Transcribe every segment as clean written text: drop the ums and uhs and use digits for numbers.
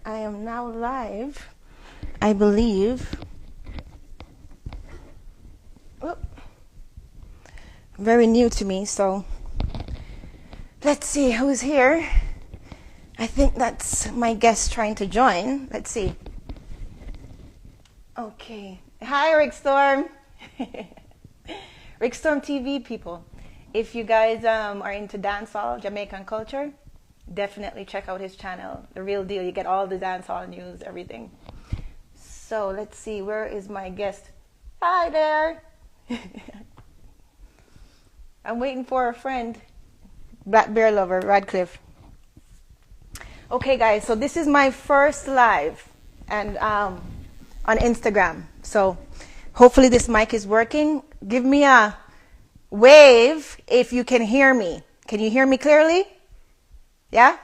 I am now live, I believe. Oop. Very new to me, so let's see who's here. I think that's my guest trying to join. Let's see. Okay. Hi, Rick Storm. Rick Storm TV people. If you guys are into dancehall, Jamaican culture, definitely check out his channel. The real deal. You get all the dancehall news, everything. So let's see. Where is my guest? Hi there. I'm waiting for a friend. Black Bear Lover, Radcliffe. Okay, guys. So this is my first live and on Instagram. So hopefully this mic is working. Give me a wave if you can hear me. Can you hear me clearly? Yeah?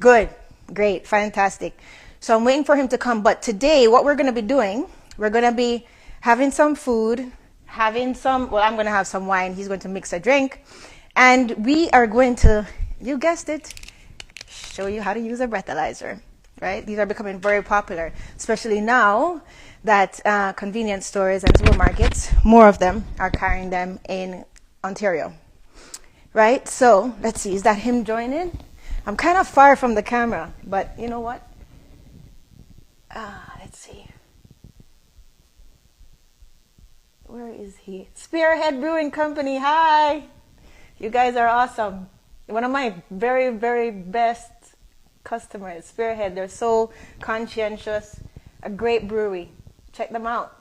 Good. Great. Fantastic. So I'm waiting for him to come. But today, what we're going to be doing, we're going to be having some food, I'm going to have some wine. He's going to mix a drink. And we are going to, you guessed it, show you how to use a breathalyzer, right? These are becoming very popular, especially now that convenience stores and supermarkets, more of them are carrying them in Ontario, right? So let's see, is that him joining? I'm kind of far from the camera, but you know what? Let's see. Where is he? Spearhead Brewing Company, hi! You guys are awesome. One of my very, very best customers, Spearhead. They're so conscientious. A great brewery. Check them out.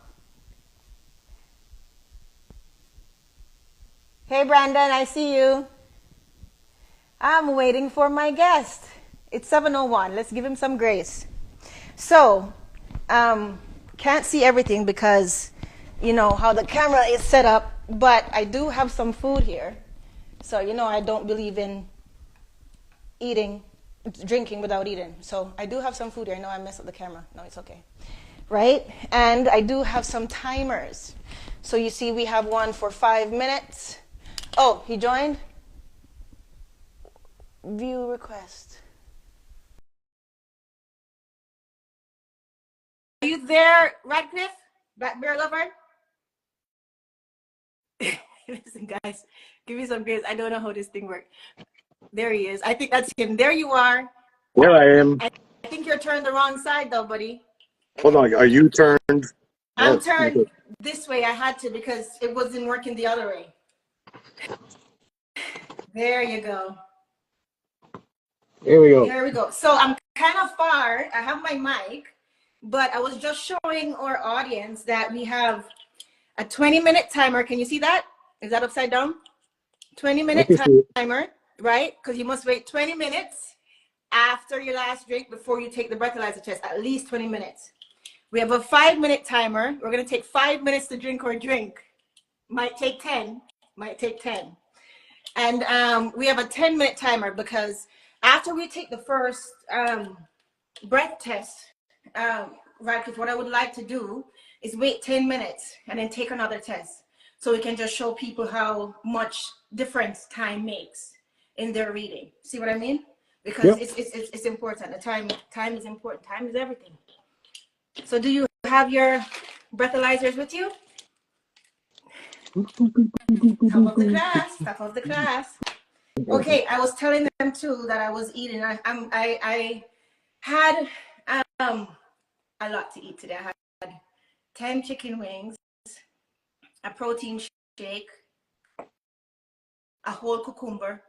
Hey, Brandon, I see you. I'm waiting for my guest. It's 7:01. Let's give him some grace. So, can't see everything because you know how the camera is set up, but I do have some food here. So, you know, I don't believe in drinking without eating. So I do have some food here. I know I messed up the camera. No, it's okay. Right? And I do have some timers. So you see we have one for 5 minutes. Oh, he joined? View request. Are you there, Radcliffe? Black Bear Lover? Listen, guys, give me some grace. I don't know how this thing works. There he is. I think that's him. There you are. There I am. I think you're turned the wrong side, though, buddy. Hold on. Are you turned? I'm turned this way. I had to because it wasn't working the other way. There you go. Here we go. There we go. So I'm kind of far. I have my mic, but I was just showing our audience that we have a 20-minute timer. Can you see that? Is that upside down? 20-minute timer, right? Because you must wait 20 minutes after your last drink before you take the breathalyzer test, at least 20 minutes. We have a 5-minute timer. We're going to take 5 minutes to drink our drink. Might take 10. Might take 10. And we have a 10-minute timer because after we take the first breath test, right, because what I would like to do is wait 10 minutes and then take another test. So we can just show people how much difference time makes in their reading. See what I mean? Because it's important. The time is important. Time is everything. So do you have your breathalyzers with you? Top of the class. Top of the class. Okay, I was telling them too that I was eating. I had a lot to eat today. I had 10 chicken wings, a protein shake, a whole cucumber.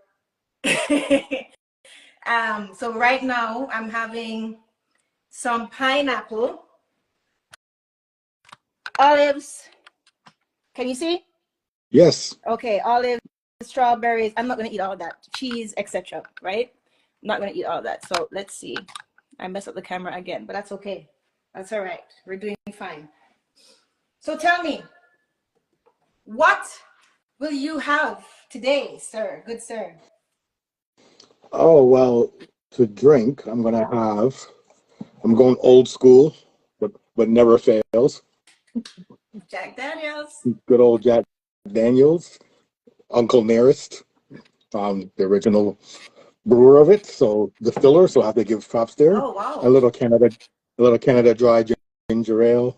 So right now I'm having some pineapple, olives. Can you see? Yes. Okay, olives, strawberries. I'm not going to eat all that. Cheese, etc. Right? I'm not going to eat all that. So let's see. I messed up the camera again, but that's okay. That's all right. We're doing fine. So tell me, what will you have today, sir? Good sir. Oh, well, to drink, I'm going old school, but never fails. Jack Daniels. Good old Jack Daniels, Uncle Nearest, the original brewer of it, so the filler, so I have to give props there. Oh, A wow. little Canada, a little Canada Dry ginger ale,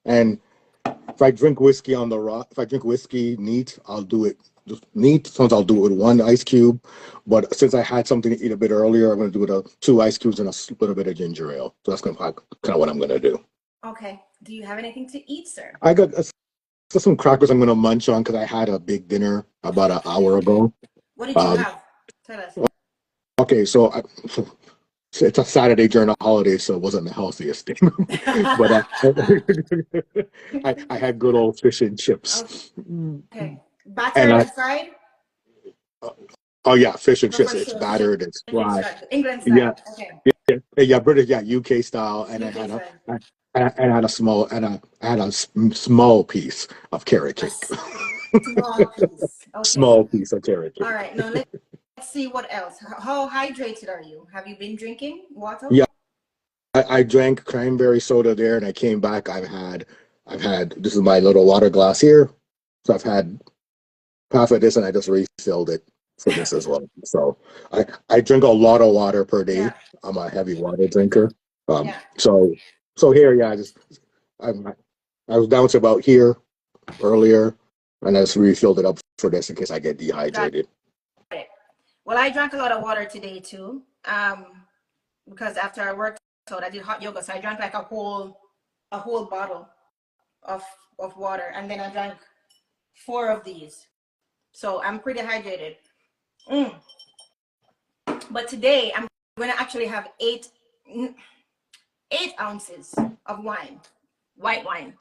and if I drink whiskey on the rock, if I drink whiskey neat, I'll do it just neat. Sometimes I'll do it with one ice cube, but since I had something to eat a bit earlier, I'm going to do it with two ice cubes and a little bit of ginger ale. So that's kind of what I'm going to do. Okay. Do you have anything to eat, sir? I got some crackers I'm going to munch on because I had a big dinner about an hour ago. What did you Um, have? Tell us. okay, it's a Saturday during the holidays, so it wasn't the healthiest thing. But I had good old fish and chips. Okay. And Battered and fried? oh yeah, fish and Or for chips. It's sure. Fish battered, it's and fried. chips. England Yeah, style. Okay. yeah, British, yeah, UK style. And UK style. I had a small and I had a small piece of carrot A cake. small piece. Okay. Small piece of carrot All cake. right. Now let's see what else. How hydrated are you? Have you been drinking water? Yeah, I drank cranberry soda there, and I came back. I've had. This is my little water glass here, so I've had half of this, and I just refilled it for this as well. So I drink a lot of water per day. Yeah. I'm a heavy water drinker. Um, Yeah. so so here, yeah, I I was down to about here earlier, and I just refilled it up for this in case I get Got dehydrated. it. Well, I drank a lot of water today too. Because after I worked out, I did hot yoga, so I drank like a whole bottle of of water, and then I drank four of these. So I'm pretty hydrated. Mm. But today I'm going to actually have 8 ounces of wine, white wine,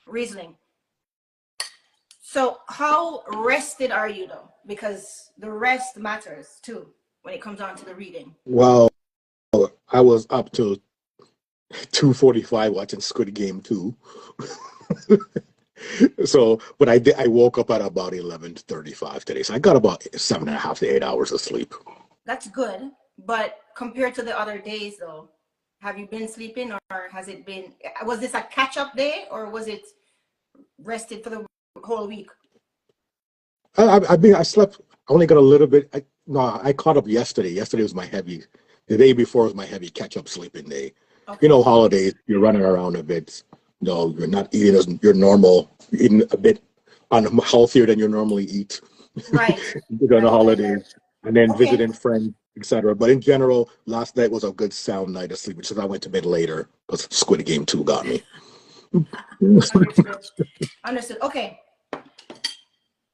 Riesling. So how rested are you though? Because the rest matters too when it comes down to the reading. Well, I was up to 2:45 watching Squid Game 2. So, but I woke up at about 11:35 today. So I got about 7.5 to 8 hours of sleep. That's good. But compared to the other days though, have you been sleeping or was this a catch up day or was it rested for the whole week? I slept. I only got a little bit. No, I caught up yesterday. Yesterday was my heavy. The day before was my heavy catch up sleeping day. You Okay. know, holidays. You're running around a bit. No, you're not eating as your normal. You're eating a bit unhealthier than you normally eat Right. during the Right. holidays, and then Okay. visiting friends, etc. But in general, last night was a good sound night of sleep, which is I went to bed later because Squid Game 2 got me. Understood. Understood. Okay.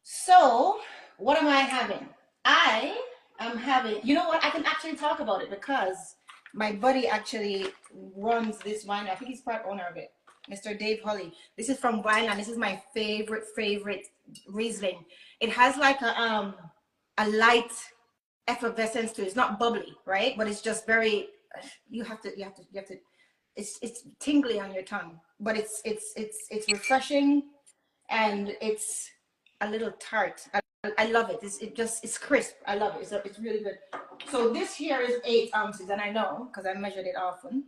So, what am I having? I am having, you know what? I can actually talk about it because my buddy actually runs this winery. I think he's part owner of it, Mr. Dave Holly. This is from Wineland. This is my favorite Riesling. It has like a light effervescence to it. It's not bubbly, right? But it's just very. You have to. It's tingly on your tongue, but it's refreshing and it's a little tart. I love it. It's crisp. I love it. It's really good. So this here is 8 ounces, and I know because I measured it often.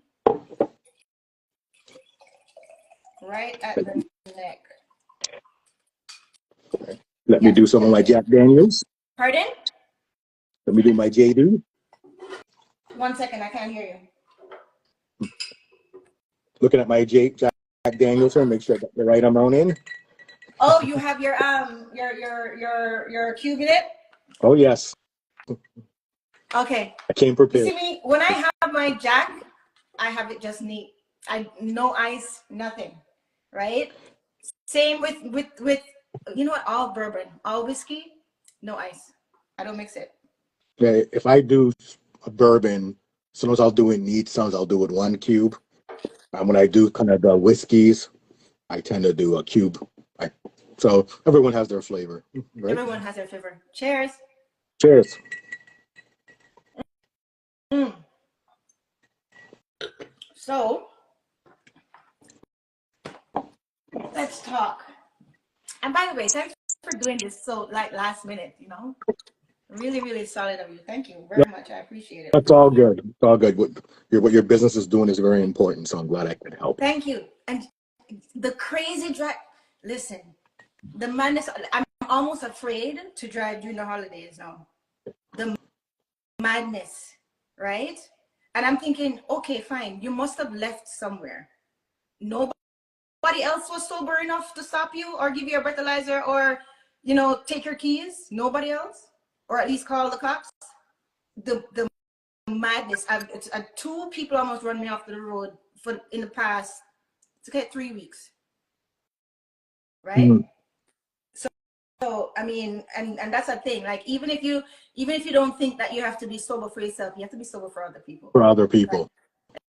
Right at the neck. Let me Yeah. do some of my Jack Daniels. Pardon? Let me do my JD. 1 second, I can't hear you. Looking at my Jack Daniels here, make sure I got the right amount in. Oh, you have your cube in it? Oh yes, Okay. I came You prepared. see me when I have my Jack, I have it just neat. I no ice, nothing. Right? Same with you know what? All bourbon, all whiskey, no ice. I don't mix it. Okay, if I do a bourbon, sometimes I'll do it neat, sometimes I'll do it one cube. And when I do kind of the whiskeys, I tend to do a cube. I, so everyone has their flavor, right? Everyone has their flavor. Cheers. Cheers. Mm. So let's talk. And by the way, thanks for doing this so like last minute, Really solid of you. Thank you very much. I appreciate it. That's all good. It's all good. What your business is doing is very important, so I'm glad I could help. Thank you. And the crazy drive. Listen, the madness. I'm almost afraid to drive during the holidays now. The madness, right? And I'm thinking, okay, fine, you must have left somewhere. Nobody else was sober enough to stop you or give you a breathalyzer or, you know, take your keys. Nobody else, or at least call the cops. The madness. Two people almost run me off the road in the past. It's okay, 3 weeks, right? Mm. So I mean, and that's a thing. Like even if you don't think that you have to be sober for yourself, you have to be sober for other people. For other people. Right?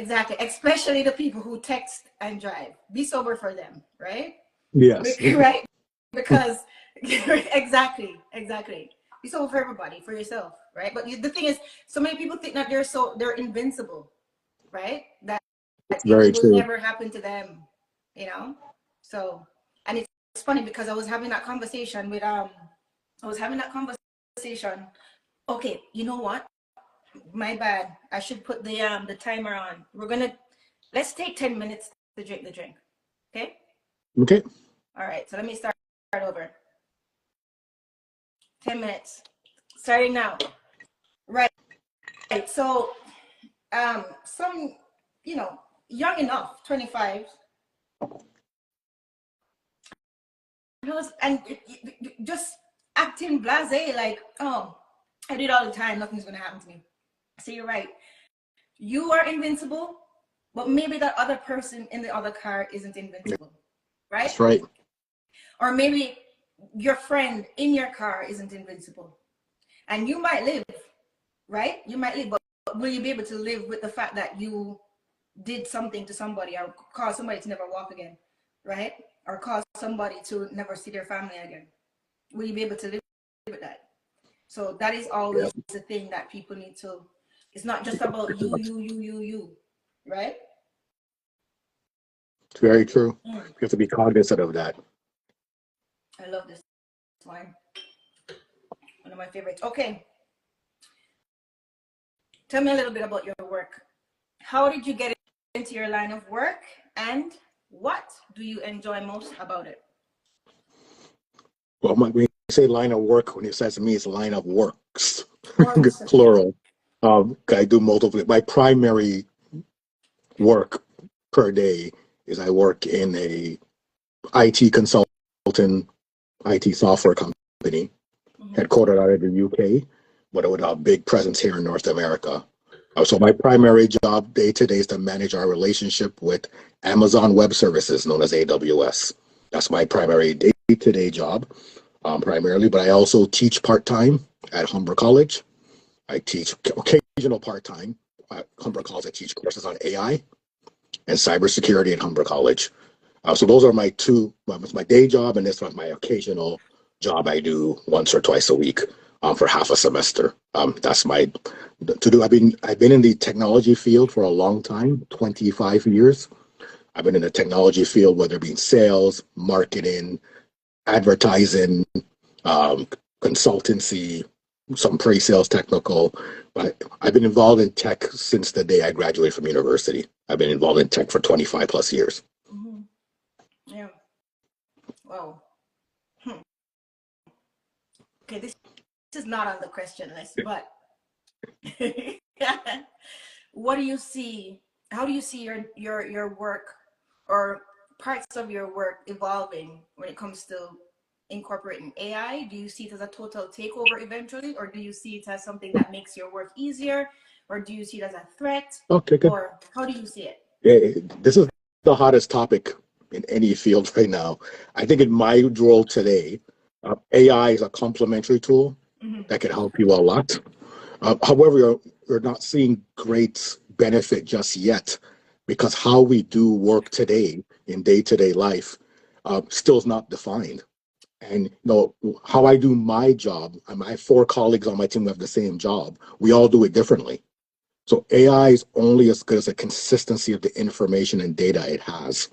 Exactly, especially the people who text and drive. Be sober for them, right? Yes. Right? Because exactly. Be sober for everybody, for yourself, right? But the thing is, so many people think that they're invincible, right? That Very it will true. never happen to them, you know. So, and it's funny because I was having that conversation with Okay, you know what? My bad. I should put the timer on. Let's take 10 minutes to drink the drink. Okay? Okay. All right. So let me start over. 10 minutes. Starting now. Right. So some, you know, young enough, 25. And just acting blasé, like, oh, I do it all the time, nothing's gonna happen to me. So you're right. You are invincible, but maybe that other person in the other car isn't invincible, right? That's right. Or maybe your friend in your car isn't invincible. And you might live, right? You might live, but will you be able to live with the fact that you did something to somebody or cause somebody to never walk again, right? Or cause somebody to never see their family again? Will you be able to live with that? So that is always the thing that people need to, it's not just about you, right? It's very true. You have to be cognizant of that. I love this wine. One of my favorites. Okay. Tell me a little bit about your work. How did you get into your line of work and what do you enjoy most about it? Well, when you say line of work, when it says to me, it's line of works, Works. plural. I do multiple. My primary work per day is I work in a IT consultant, IT software company, headquartered out of the UK, but with a big presence here in North America. So my primary job day to day is to manage our relationship with Amazon Web Services, known as AWS. That's my primary day to day job, primarily. But I also teach part time at Humber College. I teach occasional part time at Humber College. I teach courses on AI and cybersecurity at Humber College. So those are my two. It's my day job, and this one's my occasional job I do once or twice a week for half a semester. That's my to do. I've been in the technology field for a long time, 25 years. I've been in the technology field, whether it be sales, marketing, advertising, um, consultancy, some pre-sales technical. But I've been involved in tech since the day I graduated from university. I've been involved in tech for 25 plus years. Mm-hmm. Yeah. Wow. Okay, this is not on the question list, but what do you see? How do you see your work or parts of your work evolving when it comes to incorporating AI? Do you see it as a total takeover eventually, or do you see it as something that makes your work easier, or do you see it as a threat? Okay, good. Or how do you see it? Yeah, this is the hottest topic in any field right now. I think in my role today, AI is a complementary tool that can help you a lot. However, you're not seeing great benefit just yet because how we do work today in day-to-day life still is not defined. And how I do my job, I have four colleagues on my team who have the same job. We all do it differently. So AI is only as good as the consistency of the information and data it has.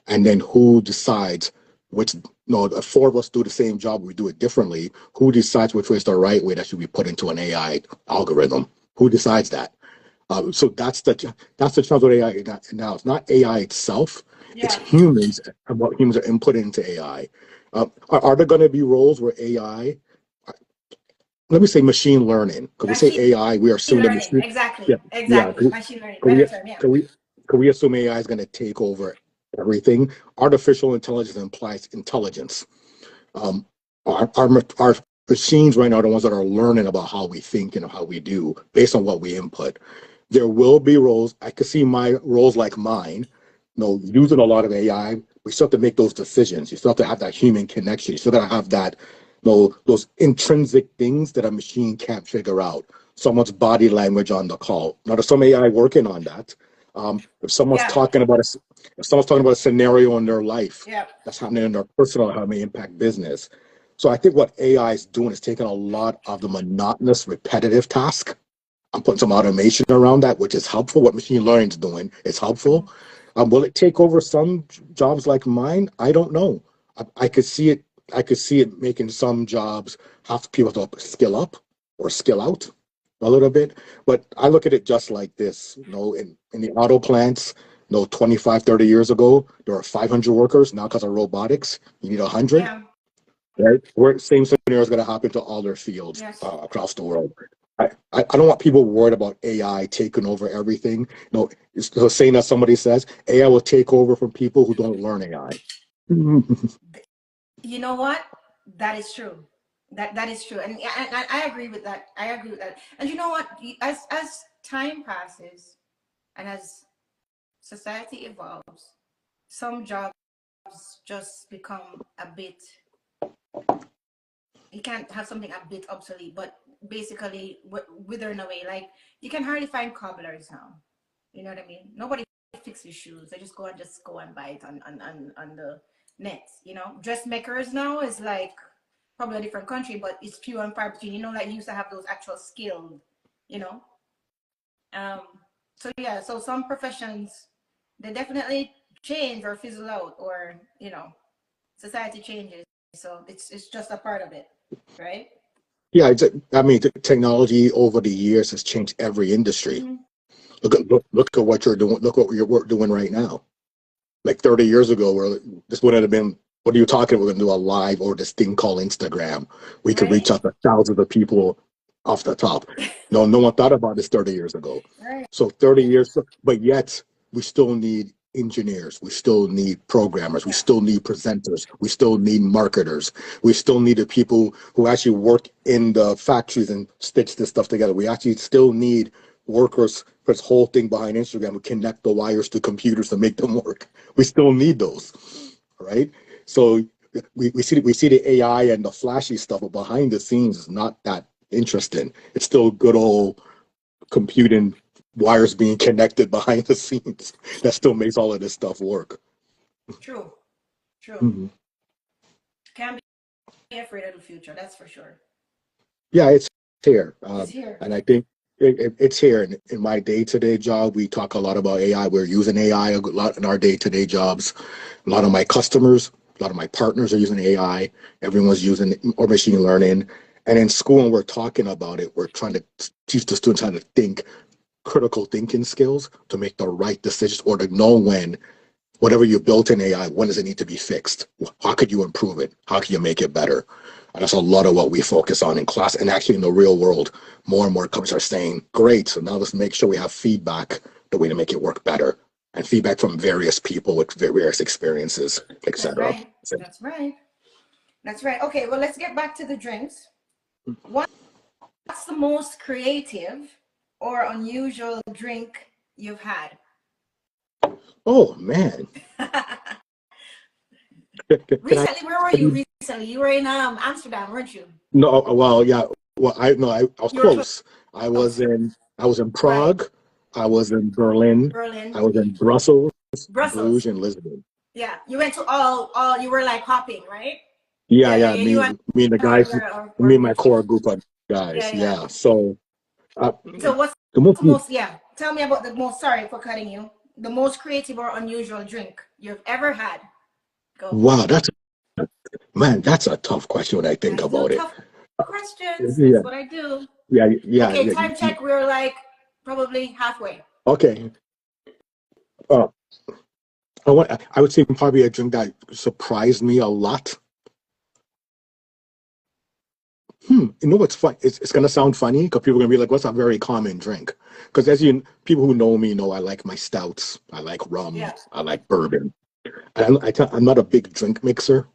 And then who decides which, the four of us do the same job, we do it differently. Who decides which way is the right way that should be put into an AI algorithm? Who decides that? So that's the challenge with AI now. It's not AI itself, it's humans and what humans are inputting into AI. Are there going to be roles where AI let me say machine learning. Because we say Machine AI, we are assuming the learning. machine. Exactly. Yeah, yeah. Exactly. Machine learning. Could we, Better term. Yeah. could we, could we assume AI is going to take over everything? Artificial intelligence implies intelligence. Um, our machines right now are the ones that are learning about how we think and how we do based on what we input. There will be roles. I could see my roles like mine, using a lot of AI. We still have to make those decisions. You still have to have that human connection. You still got to have that, those intrinsic things that a machine can't figure out. Someone's body language on the call. Now, there's some AI working on that. If someone's Yeah. talking about if someone's talking about a scenario in their life Yeah. that's happening in their personal, how it may impact business. So I think what AI is doing is taking a lot of the monotonous, repetitive task. I'm putting some automation around that, which is helpful. What machine learning is doing is Mhm. helpful. Will it take over some jobs like mine? I don't know. I could see it. I could see it making some jobs have people to skill up or skill out a little bit. But I look at it just like this. In the auto plants, 25, 30 years ago, there were 500 workers. Now, because of robotics, you need 100. Yeah. Right? Where same scenario is going to happen to all their fields Yes. across the world. I don't want people worried about AI taking over everything. It's the saying that somebody says AI will take over from people who don't learn AI. You know what? That is true. That is true, and I agree with that. I agree with that. And you know what? As time passes and as society evolves, some jobs just become a bit. You can't have something a bit obsolete, but basically withering away. Like you can hardly find cobblers now. You know what I mean? Nobody fixes shoes. They just go and buy it on the net. Dressmakers now is like probably a different country, but it's few and far between. Like you used to have those actual skilled, you know. Um. So yeah. So some professions they definitely change or fizzle out, or society changes. So it's just a part of it, right? Yeah, I mean, technology over the years has changed every industry. Mm-hmm. Look at what you're doing. Look what you're doing right now. Like 30 years ago, where this wouldn't have been. What are you talking? We're going to do a live or this thing called Instagram. We could reach Right. out to thousands of people off the top. No one thought about this 30 years ago. Right. So 30 years, but yet we still need engineers. We still need programmers. We Yeah. still need presenters. We still need marketers. We still need the people who actually work in the factories and stitch this stuff together. We actually still need workers for this whole thing behind Instagram who connect the wires to computers to make them work. We still need those, right? So we see the AI and the flashy stuff, but behind the scenes is not that interesting. It's still good old computing wires being connected behind the scenes that still makes all of this stuff work. True. True. Mhm. Can't be afraid of the future. That's for sure. Yeah, it's here. It's here. And I think it's here. In my day-to-day job, we talk a lot about AI. We're using AI a lot in our day-to-day jobs. A lot of my customers, a lot of my partners are using AI. Everyone's using or machine learning. And in school, when we're talking about it, we're trying to teach the students how to think critical thinking skills to make the right decisions or to know when whatever you built in AI, when does it need to be fixed? How could you improve it? How can you make it better? And that's a lot of what we focus on in class. And actually in the real world, more and more companies are saying, great, so now let's make sure we have feedback, the way to make it work better. And feedback from various people with various experiences, That's etc. right. That's right. That's right. Okay, well, let's get back to the drinks. What's the most creative or unusual drink you've had? Oh man. Can I Recently, where were you recently? You were in Amsterdam, weren't you? no well yeah. Well I was You were close. I was in right. Prague, I was in Berlin, Berlin, I was in Brussels, Bruges, Brussels. and Lisbon. Yeah, you went to all. You were like hopping, right? Yeah, Yeah, yeah, yeah. yeah. You Me, and me and the her guys, were me and my groups. core group of Yeah, guys. yeah. Yeah. So, uh, So what's the most, the most? Yeah, tell me about the most. Sorry for cutting you. The most creative or unusual drink you've ever had. Go. wow, that's a tough question when I think I do about it. tough questions. That's Yeah, what I do. yeah, yeah, Okay, yeah. time check. We're like probably halfway. Okay. Uh, I would say probably a drink that surprised me a lot. You know what's fun? It's gonna sound funny because people are gonna be like, "What's a very common drink?" Because people who know me know I like my stouts, I like rum, Yeah. I like bourbon. I'm not a big drink mixer.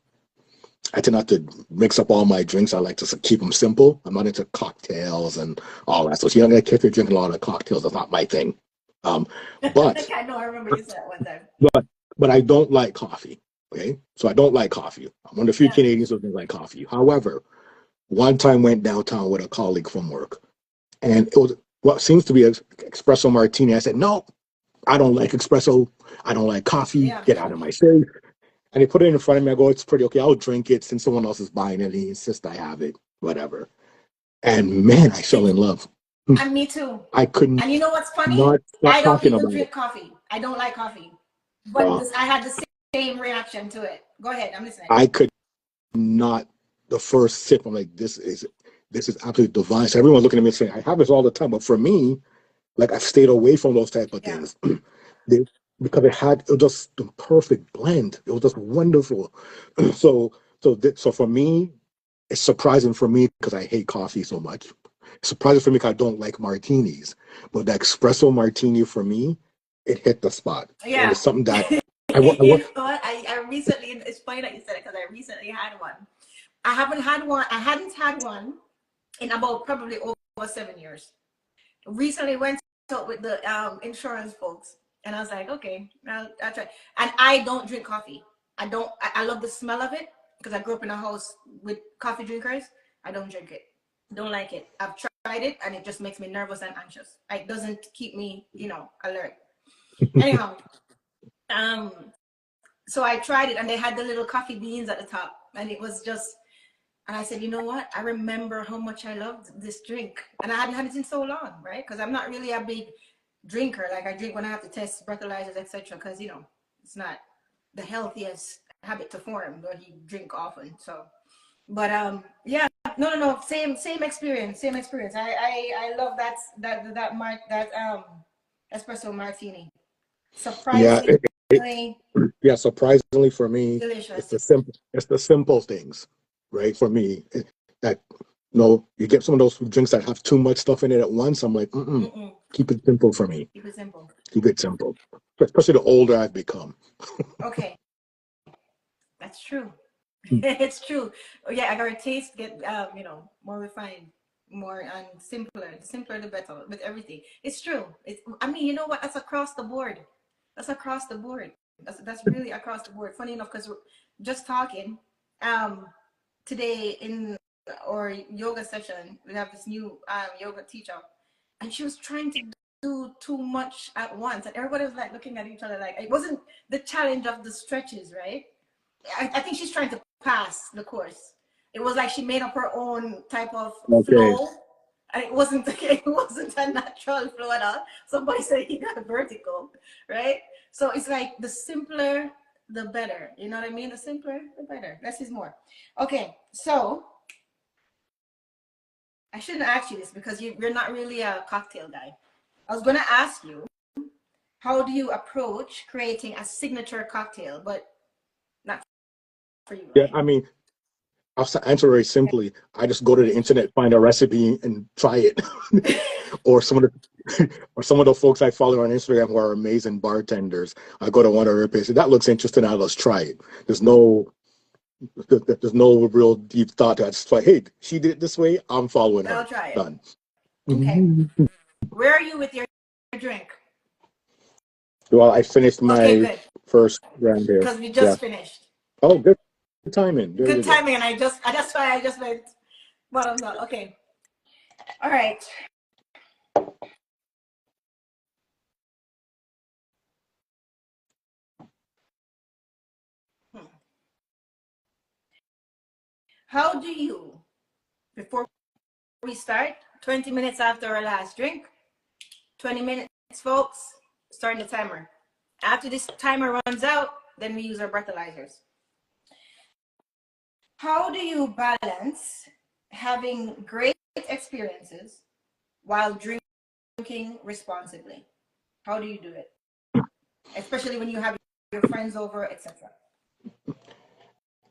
I tend not to mix up all my drinks. I like to keep them simple. I'm not into cocktails and all that. So you're not gonna catch me drinking a lot of cocktails. That's not my thing. Um, but I know. I remember you said one time. but but I don't like coffee. Okay, so I don't like coffee. I'm one of the few Yeah. Canadians who don't like coffee. However, one time went downtown with a colleague from work, and it was what seems to be an espresso martini. I said, no, I don't like espresso. I don't like coffee. Yeah. Get out of my face. And he put it in front of me. I go, it's pretty okay. I'll drink it since someone else is buying it. And he insists I have it, whatever. And man, I fell in love. And me too. I could And you know what's funny? not stop I don't talking even about it. drink coffee. I don't like coffee. But Uh, this, I had the same reaction to it. Go ahead. I'm listening. I could not the first sip. I'm like, this is absolutely divine. So everyone's looking at me saying, I have this all the time. But for me, like I've stayed away from those type of Yeah. things. They, because it was just the perfect blend. It was just wonderful. so so for me, it's surprising for me because I hate coffee so much. It's surprising for me because I don't like martinis. But the espresso martini for me, it hit the spot. And Yeah. it's something that You know what? I recently, it's funny that you said it because I recently had one. I haven't had one. I hadn't had one in about probably over 7 years. Recently went out with the insurance folks, and I was like, okay, I'll try. And I don't drink coffee. I don't. I love the smell of it because I grew up in a house with coffee drinkers. I don't drink it. Don't like it. I've tried it, and it just makes me nervous and anxious. It doesn't keep me, alert. Anyhow, um, so I tried it, and they had the little coffee beans at the top, and it was just. And I said, you know what? I remember how much I loved this drink, and I hadn't had it in so long, right? Because I'm not really a big drinker. Like I drink when I have to test breathalyzers, etc. Because it's not the healthiest habit to form when you drink often. So, but yeah, no, same experience, same experience. I love that espresso martini. yeah, Surprisingly yeah, surprisingly for me, delicious. it's the simple things, right? For me, that no, you get some of those drinks that have too much stuff in it at once. I'm like, Mm-mm. keep it simple for me. Keep it simple. Keep it simple. Especially the older I've become. Okay, that's true. Mm. It's true. Oh, yeah, our taste get more refined, more and simpler. The simpler the better with everything. It's true. I mean, you know what? That's across the board. That's across the board. That's really across the board. Funny enough, because just talking um today in our yoga session, we have this new yoga teacher, and she was trying to do too much at once, and everybody was like looking at each other like it wasn't the challenge of the stretches, right? I think she's trying to pass the course. It was like she made up her own type of Okay. flow, and it wasn't a natural flow at all. Somebody said he got vertical, right? So it's like the simpler, the better. You know what I mean? The simpler, the better. Less is more. Okay, so I shouldn't ask you this because you're not really a cocktail guy. I was gonna ask you, how do you approach creating a signature cocktail, but not for you, Yeah, right? I mean, I'll answer very simply. I just go to the internet, find a recipe, and try it. or some of the or some of the folks I follow on Instagram who are amazing bartenders. I go to one of their pages. That looks interesting. Now let's try it. There's no real deep thought to it. It's like, hey, she did it this way. I'm following I'll her. try it. Done. Okay. Mhm. Where are you with your drink? Well, I finished Okay, my good. first round here. Because we Yeah. just finished. Oh, good timing. There Good you go. timing, and that's why I just went bottoms up. Okay. All right. Hmm. How do you, before we start, 20 minutes after our last drink, 20 minutes, folks, starting the timer. After this timer runs out, then we use our breathalyzers. How do you balance having great experiences while drinking responsibly? How do you do it? Especially when you have your friends over, etc.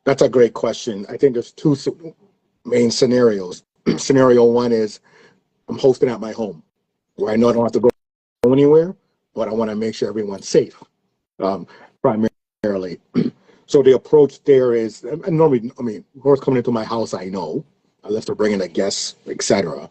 That's a great question. I think there's two. main scenarios. Scenario one is I'm hosting at my home where I know I don't have to go anywhere, but I want to make sure everyone's safe, um, primarily. So the approach there is, and normally, I mean, whoever's coming into my house, I know, unless they're bringing a guest, etc.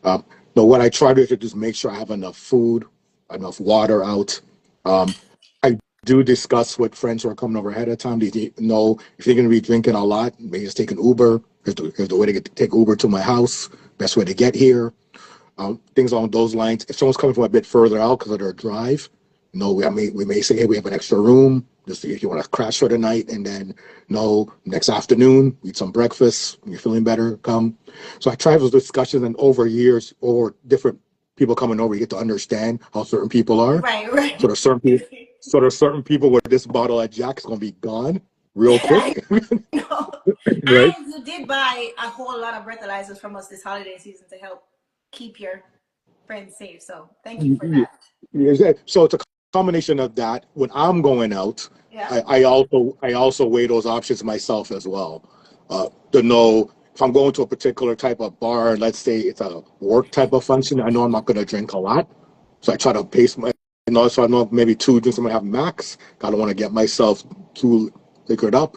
Um, but what I try to do is just make sure I have enough food, enough water out. Um, I do discuss with friends who are coming over ahead of time. They know if you're going to be drinking a lot, maybe just take an Uber. Here's the way to take Uber to my house. Best way to get here. Things along those lines. If someone's coming from a bit further out because of their drive, no, we may say, hey, we have an extra room, just if you want to crash for the night, and then no, next afternoon, eat some breakfast. When you're feeling better, come. So I try those discussions, and over years, or different people coming over, you get to understand how certain people are. Right, right. So there's certain people, where this bottle of Jack is gonna be gone real I quick, know. right? And you did buy a whole lot of breathalyzers from us this holiday season to help keep your friends safe. So thank you for Yeah. that. So it's a combination of that. When I'm going out, Yeah. I also weigh those options myself as well. To know if I'm going to a particular type of bar, let's say it's a work type of function, I know I'm not going to drink a lot, so I try to pace my. So I know maybe 2 drinks I'm gonna have max. I don't want to get myself too liquored up.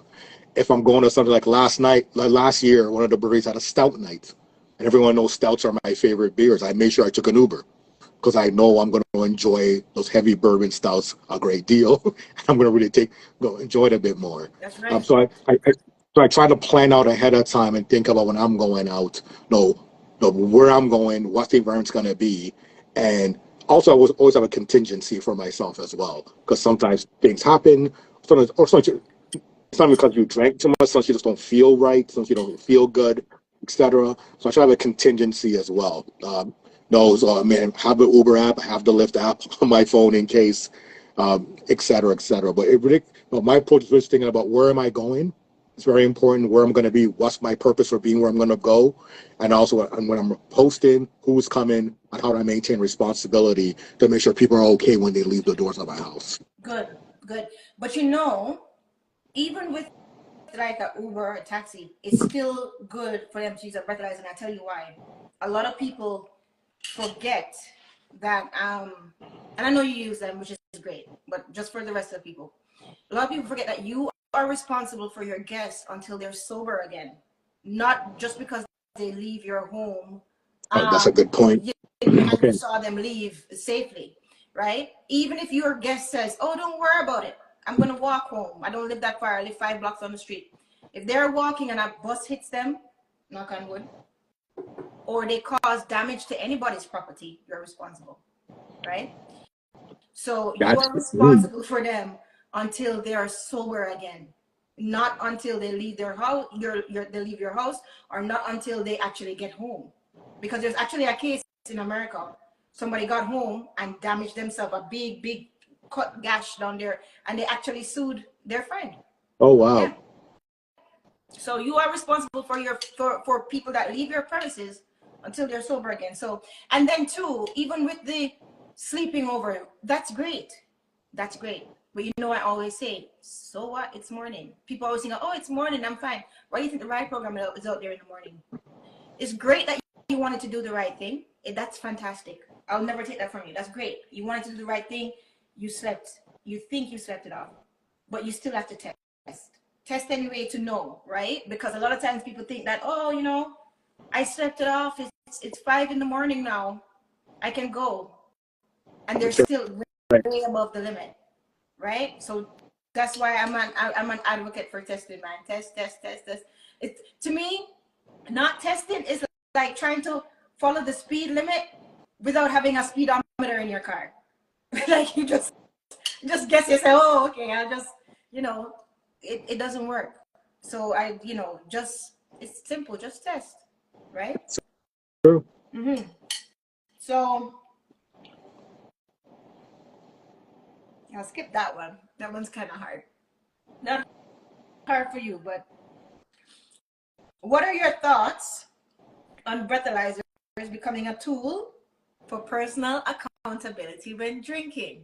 If I'm going to something like last year, one of the breweries had a stout night, and everyone knows stouts are my favorite beers. I made sure I took an Uber because I know I'm going to enjoy those heavy bourbon stouts a great deal. I'm going to really enjoy it a bit more. That's right. So I try to plan out ahead of time and think about when I'm going out, where I'm going, what the environment's going to be, and also I always have a contingency for myself as well because sometimes things happen. Sometimes it's not because you drank too much, sometimes you just don't feel right, sometimes you don't feel good, etc. So I try to have a contingency as well. So I mean, have the Uber app, have the Lyft app on my phone in case, et cetera, et cetera. But my approach is just thinking about where am I going. It's very important where I'm going to be, what's my purpose for being where I'm going to go, and also when I'm posting, who's coming, and how do I maintain responsibility to make sure people are okay when they leave the doors of my house. Good, good. But even with like a Uber or a taxi, it's still good for them to use a breathalyzer. And I tell you why. A lot of people forget that, and I know you use them, which is great, but just for the rest of the people, a lot of people forget that you are responsible for your guests until they're sober again, not just because they leave your home. Oh, that's a good point. And you Okay. saw them leave safely, right? Even if your guest says, "Oh, don't worry about it. I'm gonna walk home. I don't live that far. I live 5 blocks on the street." If they're walking and a bus hits them, knock on wood, or they cause damage to anybody's property, you're responsible, right? So you That's are responsible for them until they are sober again, not until they leave their house. They leave your house, or not until they actually get home, because there's actually a case in America. Somebody got home and damaged themselves, a big cut gash down there, and they actually sued their friend. Oh, wow. Yeah. So you are responsible for for people that leave your premises until they're sober again. So, and then too, even with the sleeping over, that's great. That's great. But I always say, so what? It's morning. People always think, oh, it's morning, I'm fine. Why do you think the right program is out there in the morning? It's great that you wanted to do the right thing. That's fantastic. I'll never take that from you. That's great. You wanted to do the right thing. You slept. You think you slept it off, but you still have to test anyway to know, right? Because a lot of times people think that, oh, I slept it off. It's 5 in the morning now. I can go, and they're still way above the limit, right? So that's why I'm an advocate for testing, man. Test. It's, to me, not testing is like trying to follow the speed limit without having a speedometer in your car. Like you just guess yourself. Oh, okay. I'll just it doesn't work. So just it's simple. Just test, right? True. Mm-hmm. So I'll skip that one. That one's kind of hard. Not hard for you, but what are your thoughts on breathalyzers becoming a tool for personal accountability when drinking?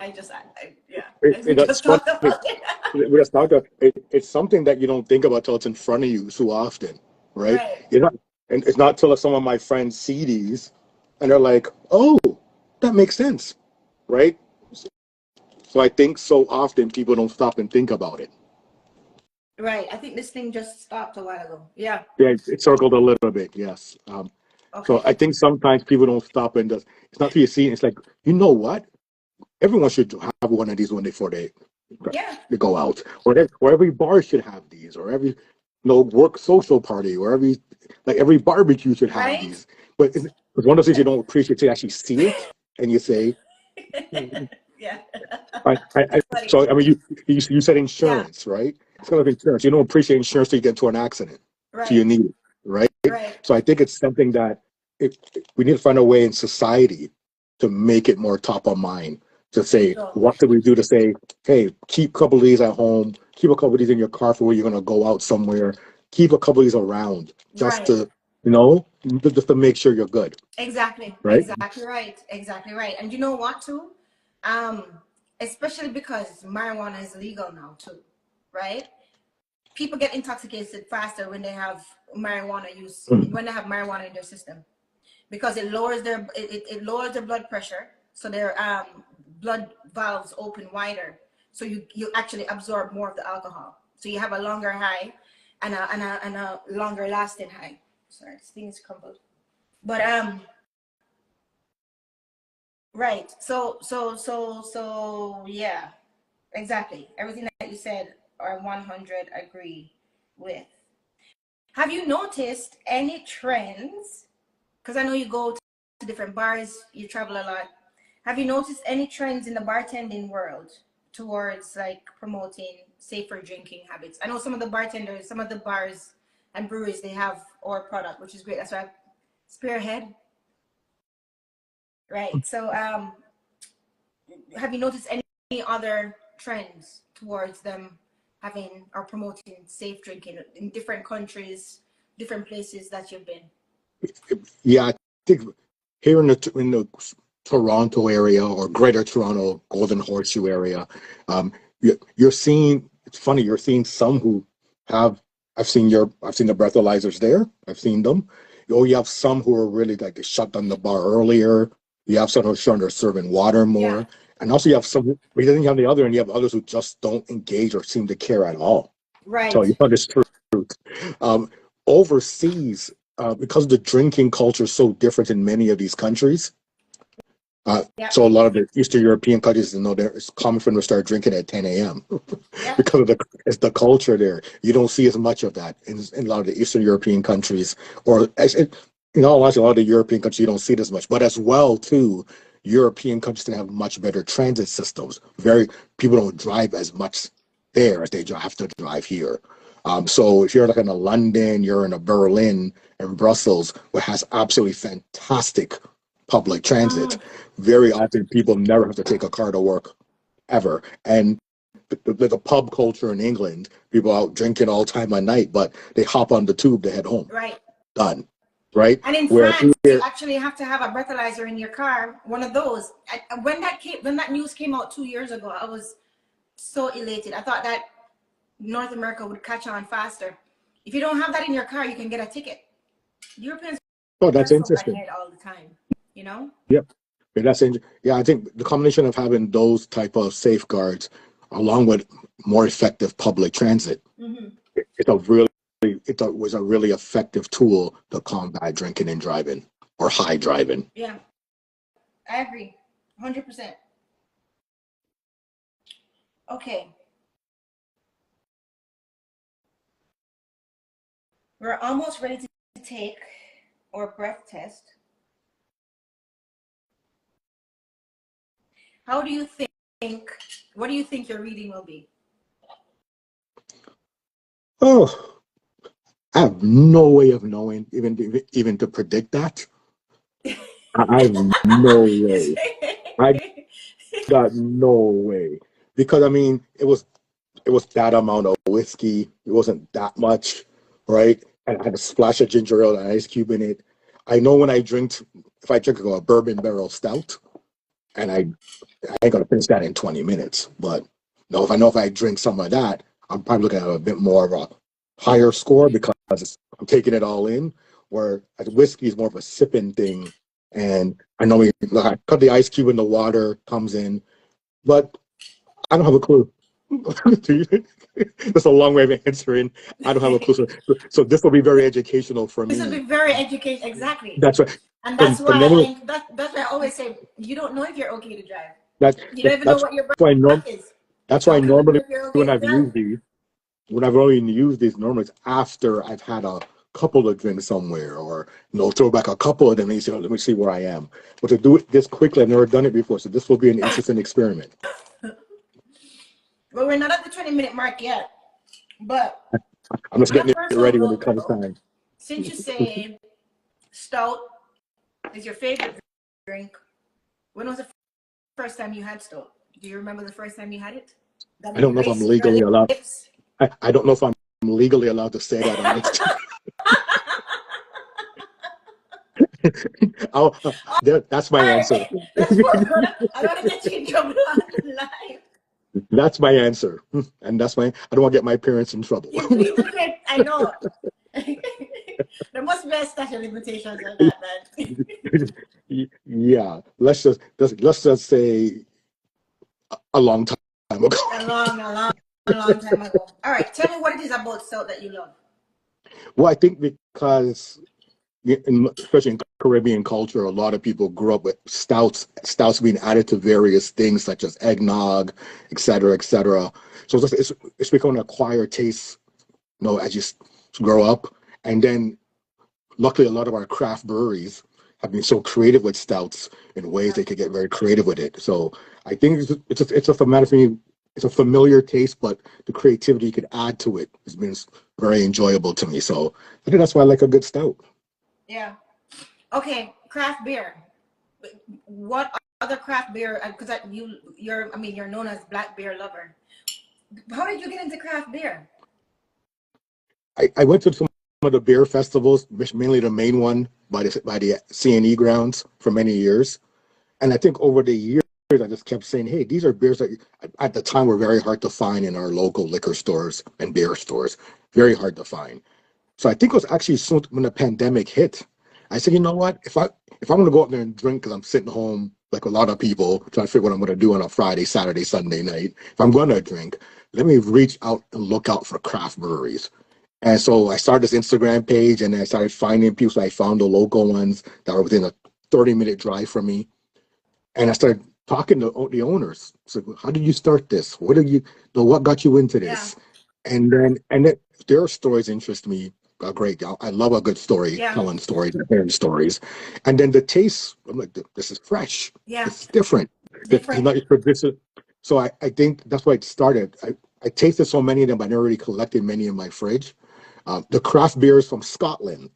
it, We it's just funny. talked about it. We just talked about it's something that you don't think about till it's in front of you so often, right? Right. You're not, and it's not till some of my friends see these, and they're like, "Oh, that makes sense," right? So I think so often people don't stop and think about it. Right. I think this thing just stopped a while ago. Yeah. Yeah, it circled a little bit, yes. So Okay. I think sometimes people don't stop and just, it's not till you see it. It's like, you know what? Everyone should have one of these when before Yeah. they go out, or every bar should have these, or every work social party, or every barbecue should have Right. these. But it's one of those things you don't appreciate till you actually see it, and you say, Yeah. Funny. so I mean, you said Yeah. insurance, right? It's kind of insurance. You don't appreciate insurance till you get into an accident, so you Right. need it, right? Right. So I think it's something that we need to find a way in society to make it more top of mind. To say, Bingo. what do we do to say, hey, keep a couple of these at home, keep a couple of these in your car for when you're going to go out somewhere, keep a couple of these around just Right. to, you know, just to make sure you're good, Exactly. right? Exactly right. Exactly right. And you know what too? Um, Especially because marijuana is legal now too, right? People get intoxicated faster when they have marijuana use, Mm. when they have marijuana in their system, because it lowers their blood pressure, so their blood valves open wider, so you actually absorb more of the alcohol, so you have a longer high and a longer lasting high. Sorry, this thing is crumbled. But right. So yeah, exactly. Everything that you said, I 100 agree with. Have you noticed any trends? Because I know you go to different bars, you travel a lot. Have you noticed any trends in the bartending world towards like promoting safer drinking habits? I know some of the bartenders, some of the bars and breweries, they have our product, which is great. That's why Spearhead, right? So have you noticed any other trends towards them having or promoting safe drinking in different countries, different places that you've been? Yeah, I think here in the Toronto area or Greater Toronto, Golden Horseshoe area, you're seeing. It's funny. You're seeing some who have. I've seen the breathalyzers there. I've seen them. Oh, you have some who are really like they shut down the bar earlier. You have some who are showing they're serving water Yeah, more, and also you have some. But then you have the other, and you have others who just don't engage or seem to care at all. So right. you know this truth. Um, Overseas, because the drinking culture is so different in many of these countries. Yeah, So a lot of the Eastern European countries, you know, it's common for them to start drinking at 10 a.m. yeah, because of the culture there. You don't see as much of that in a lot of the Eastern European countries, or in all honesty, a lot of the European countries you don't see it as much. But as well, too, European countries can have much better transit systems. Very people don't drive as much there as they have to drive here. So if you're like in a London, you're in a Berlin and Brussels, which has absolutely fantastic public transit. mm, Very often people never have to take a car to work ever. And the pub culture in England, people out drinking all time of night, but they hop on the tube to head home. right. Done. Right? And in Whereas France, you here, actually have to have a breathalyzer in your car, one of those. When that news came out 2 years ago, I was so elated. I thought that North America would catch on faster. If you don't have that in your car, you can get a ticket. Europeans oh, are that's so interesting. ahead all the time, you know? Yep. Yeah, yeah, I think the combination of having those type of safeguards along with more effective public transit, Mm-hmm. it's a really was a really effective tool to combat drinking and driving or high driving. Yeah, I agree. 100%. Okay, we're almost ready to take our breath test. How do you think, what do you think your reading will be? Oh, I have no way of knowing, even to predict that. I have no way. I got no way because I mean, it was that amount of whiskey. It wasn't that much, right? And I had a splash of ginger ale and ice cube in it. I know when if I drink a bourbon barrel stout, and I ain't gonna finish that in 20 minutes. But no, if I know if I drink some of that, I'm probably looking at a bit more of a higher score because I'm taking it all in. Where whiskey is more of a sipping thing, and I know like, I cut the ice cube in the water, comes in, but I don't have a clue. That's a long way of answering. I don't have a clue. So this will be very educational for This will be me. very educational, exactly. That's right. And For, that's for why many, that's why I always say you don't know if you're okay to drive. that, You don't that even know that's what your why breath is. that's why How can you know normally if you're when okay to I've drive? used these, when I've only used these normally it's after I've had a couple of drinks somewhere or throw back a couple of them and you say, oh, let me see where I am. But to do it this quickly, I've never done it before. So this will be an interesting experiment. Well, we're not at the 20-minute mark yet. But I'm just on a getting it personal ready when it note, comes though, time. since you say stout is your favorite drink, when was the first time you had stout? Do you remember the first time you had it? That I it don't know if I'm graced your legally allowed. lips? I don't know if I'm legally allowed to say that on Instagram. That's my All right, answer. that's for. I don't want to get you in trouble on the line. That's my answer. And that's my, I don't want to get my parents in trouble. You plead the fifth. I know. There must be a statute of limitations on that, man. Yeah, let's just say a long time ago. A long time ago. All right, tell me what it is about salt that you love. Well, I think because especially in Caribbean culture, a lot of people grew up with stouts being added to various things such as eggnog, et cetera, et cetera. So it's become an acquired taste, as you grow up. And then luckily, a lot of our craft breweries have been so creative with stouts in ways Yeah. they could get very creative with it. So I think it's a matter for me. It's a familiar taste, but the creativity you could add to it has been very enjoyable to me. So I think that's why I like a good stout. Yeah. Okay, craft beer. What other craft beer? Because you're known as black beer lover. How did you get into craft beer? I went to some of the beer festivals, mainly the main one by the CNE grounds for many years. And I think over the years, I just kept saying, hey, these are beers that at the time were very hard to find in our local liquor stores and beer stores. Very hard to find. So I think it was actually soon when the pandemic hit. I said, you know what? If I'm going to go out there and drink because I'm sitting home like a lot of people trying to figure what I'm going to do on a Friday, Saturday, Sunday night, if I'm going to drink, let me reach out and look out for craft breweries. And so I started this Instagram page and I started finding people. So I found the local ones that were within a 30-minute drive from me. And I started talking to the owners. So how did you start this? What got you into Yeah. this? And then their stories interest me a great deal. I love a good story, Yeah. telling stories and hearing stories. And then the taste, I'm like, this is fresh. Yeah. This is different. This is Different. not traditional. So I think that's why it started. I tasted so many of them, but I never really collected many in my fridge. The craft beers from Scotland,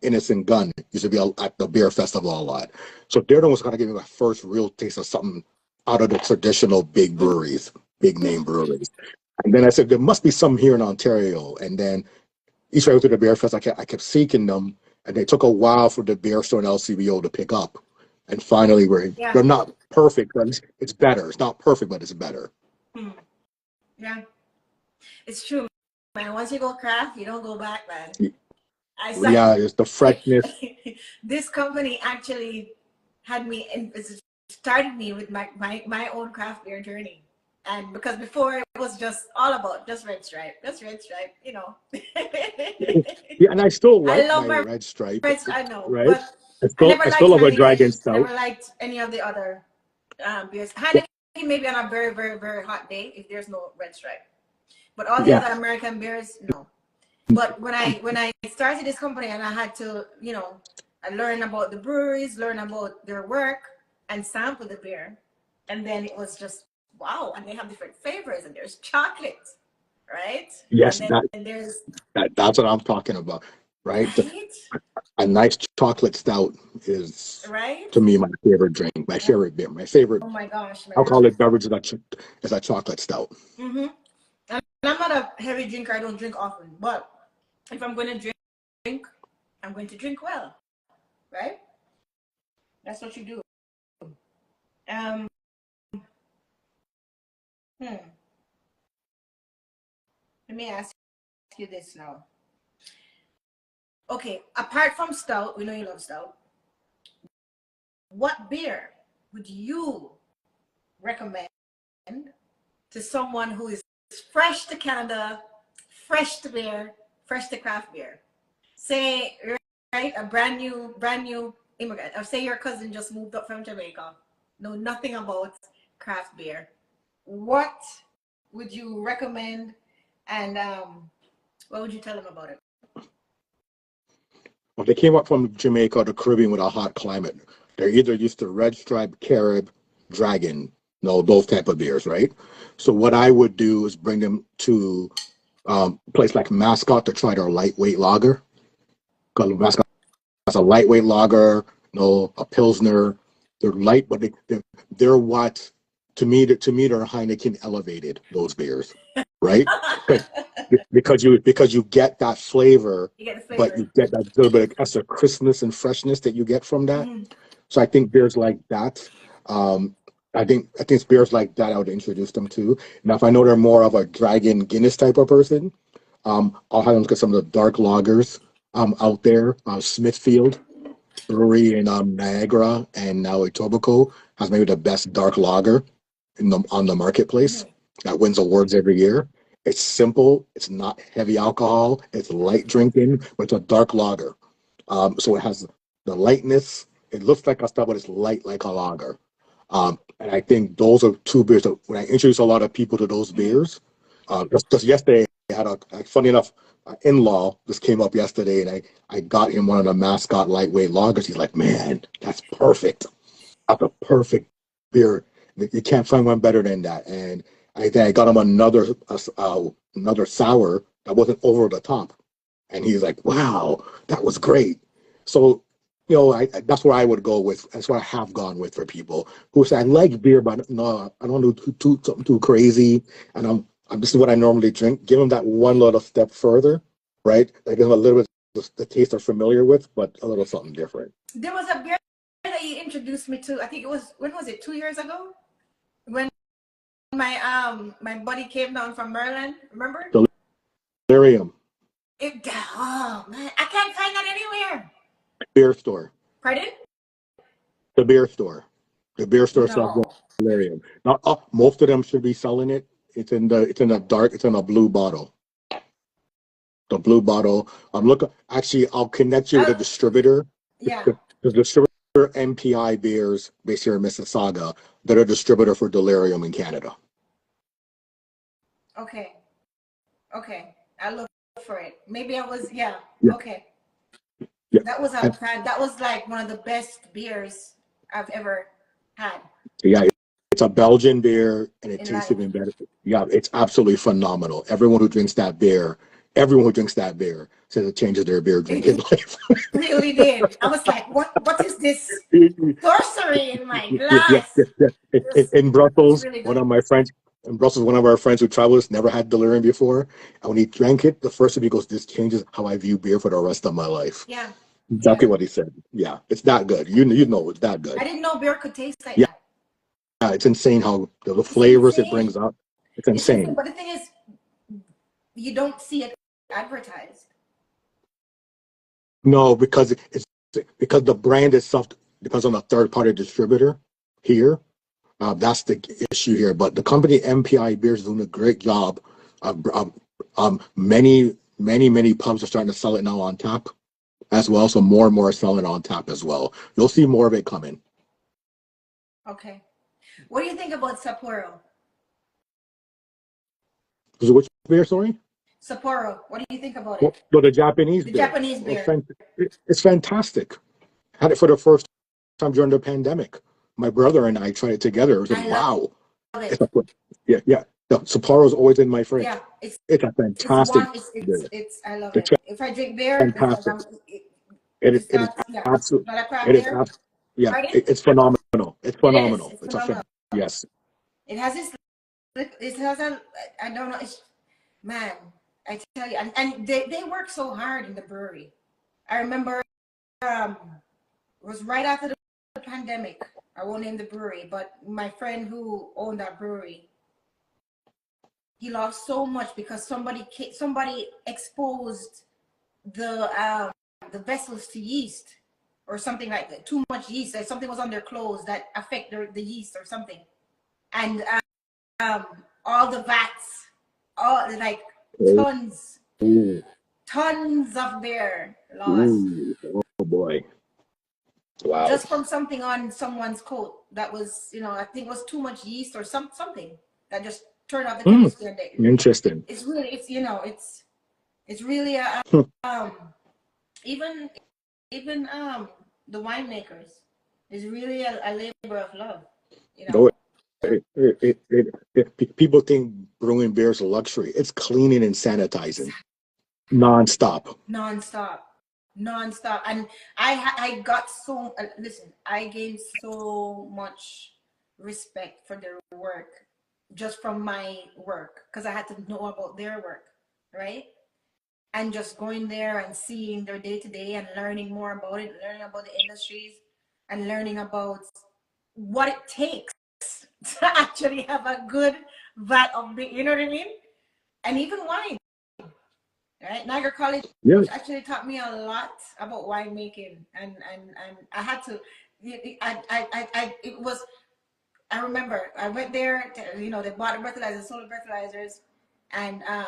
Innocent Gun, used to be at the beer festival a lot. So they're the ones kind of giving me my first real taste of something out of the traditional big breweries, big name breweries. And then I said, there must be some here in Ontario. And then each time I went to the beer fest, I kept seeking them. And they took a while for the beer store and LCBO to pick up. And finally, Yeah. they're not perfect, but it's better. It's not perfect, but it's better. Hmm. Yeah. It's true, man. Once you go craft, you don't go back, man. Yeah, it's the freshness. This company actually started me with my own craft beer journey. And because before it was just all about just red stripe, you know. Yeah, and I still I like love my my red stripe, red stripe, I know, right? but I I still never I still liked love a dragon Heineken. stout. Never liked any of the other beers. Heineken maybe on a very, very, very hot day if there's no red stripe. But all the Yeah, other American beers, no. But when I started this company and I had to, I learn about the breweries, learn about their work, and sample the beer, and then it was just wow. And they have different flavors, and there's chocolate, right? yes, And then there's that's what I'm talking about, right? right, A nice chocolate stout is right. to me my favorite drink, my Yeah. favorite beer, my favorite Oh my gosh, man. alcoholic beverage is a chocolate stout. Mm-hmm. And I'm not a heavy drinker. I don't drink often, but if I'm going to drink, I'm going to drink well, right? That's what you do. Um, hmm. Let me ask you this now. Okay, apart from stout, we know you love stout. What beer would you recommend to someone who is fresh to Canada, fresh to beer, fresh to craft beer? Say, right, a brand new immigrant, or say your cousin just moved up from Jamaica, know nothing about craft beer. What would you recommend, and what would you tell them about it? Well, they came up from Jamaica or the Caribbean with a hot climate. They're either used to Red Stripe, Carib, Dragon, no, those type of beers, right? So what I would do is bring them to a place like Mascot to try their lightweight lager. Because Mascot has a lightweight lager, no, a Pilsner. They're light, but they're what to me they're Heineken elevated, those beers, right? Because you get that flavor, You get the but flavor. you get that little bit of extra crispness and freshness that you get from that. Mm-hmm. So I think beers like that. Um, I think it's beers like that I would introduce them to. Now, if I know they're more of a Dragon Guinness type of person, I'll have them look at some of the dark lagers out there. Smithfield Brewery in Niagara and now Etobicoke has maybe the best dark lager on the marketplace Mm-hmm. that wins awards every year. It's simple. It's not heavy alcohol. It's light drinking, but it's a dark lager. So it has the lightness. It looks like a stout, but it's light like a lager. And I think those are two beers that when I introduce a lot of people to those Mm-hmm. beers, just yesterday I had funny enough, in-law just came up yesterday and I got him one of the Mascot lightweight lagers. He's like, man, that's perfect. That's a perfect beer. You can't find one better than that. And I think I got him another sour that wasn't over the top. And he's like, wow, that was great. So, that's where I would go with. That's what I have gone with for people who say, I like beer, but no, I don't do something too crazy. And this is what I normally drink. Give them that one little step further, right? Like give them a little bit the taste they're familiar with, but a little something different. There was a beer that you introduced me to. I think it was, when was it? 2 years ago, when my buddy came down from Maryland. Remember? Delirium Oh man, I can't find that anywhere. beer store. Pardon? The beer store. The beer store sells No. Delirium. Not most of them should be selling it. It's in a blue bottle. The blue bottle. I'm looking. Actually, I'll connect you with a Oh, distributor. yeah. The distributor MPI Beers, based here in Mississauga, they're a distributor for Delirium in Canada. Okay. Okay. I look for it. Maybe I was. Yeah. Yeah, Okay. yeah, and, That was like one of the best beers I've ever had yeah. It's a Belgian beer, and it in tastes life. even better. Yeah, it's absolutely phenomenal. Everyone who drinks that beer says it changes their beer drinking It life. really did. I was like, what is this sorcery in my Yeah, yeah, glass? yeah, yeah. In It's Brussels, really one good. of my friends one of our friends who travels never had delirium before, and when he drank it, the first time he goes, "This changes how I view beer for the rest of my life." Yeah. Exactly Yeah. what he said. Yeah, it's that good. You know it's that I good. didn't know beer could taste like Yeah, that. it's insane how the It's flavors it brings insane. up. It's It's insane. insane. But the thing is, you don't see it advertised. No, because the brand itself depends on a third party distributor here. That's the issue here. But the company MPI Beers is doing a great job. Many pubs are starting to sell it now on tap as well. So more and more are selling it on tap as well. You'll see more of it coming. Okay. What do you think about Sapporo? So which beer, sorry? Sapporo. What do you think about Well, it? the Japanese The beer. Japanese Well, beer. it's fantastic. Had it for the first time during the pandemic. My brother and I tried it together. It was like, I love wow. It's it. a, yeah, yeah. The Sapporo's always in my fridge. Yeah, It's a it's fantastic one. beer. It's. I love It's it. If I drink beer, it's like fantastic. it's It is not. Yeah, it's absolute. not a crap It is beer. yeah. Pardon? It's phenomenal. It's It is. phenomenal. It's It's a phenomenal. yes. It has this. It has a. I don't know. It's, man, I tell you, and they work so hard in the brewery. I remember it was right after the pandemic. I won't name the brewery, but my friend who owned that brewery, he lost so much because somebody exposed the vessels to yeast or something like that. Too much yeast. Like something was on their clothes that affect the yeast or something, and all the vats, all like tons, Ooh. tons of beer lost. Ooh. Oh boy. Wow. Just from something on someone's coat that was, I think was too much yeast or something that just turned off the chemistry. Interesting. It's really, it's really even the winemakers is really a labor of love. People think brewing beer is a luxury. It's cleaning and sanitizing, nonstop. And I got so listen. I gained so much respect for their work just from my work because I had to know about their work, right? And just going there and seeing their day to day and learning more about it, learning about the industries, and learning about what it takes to actually have a good vat of beer. You know what I mean? And even wine. Right, Niagara College actually taught me a lot about winemaking, and I had to. It was. I remember I went there. They bought the breathalyzers, solar breathalyzers, and I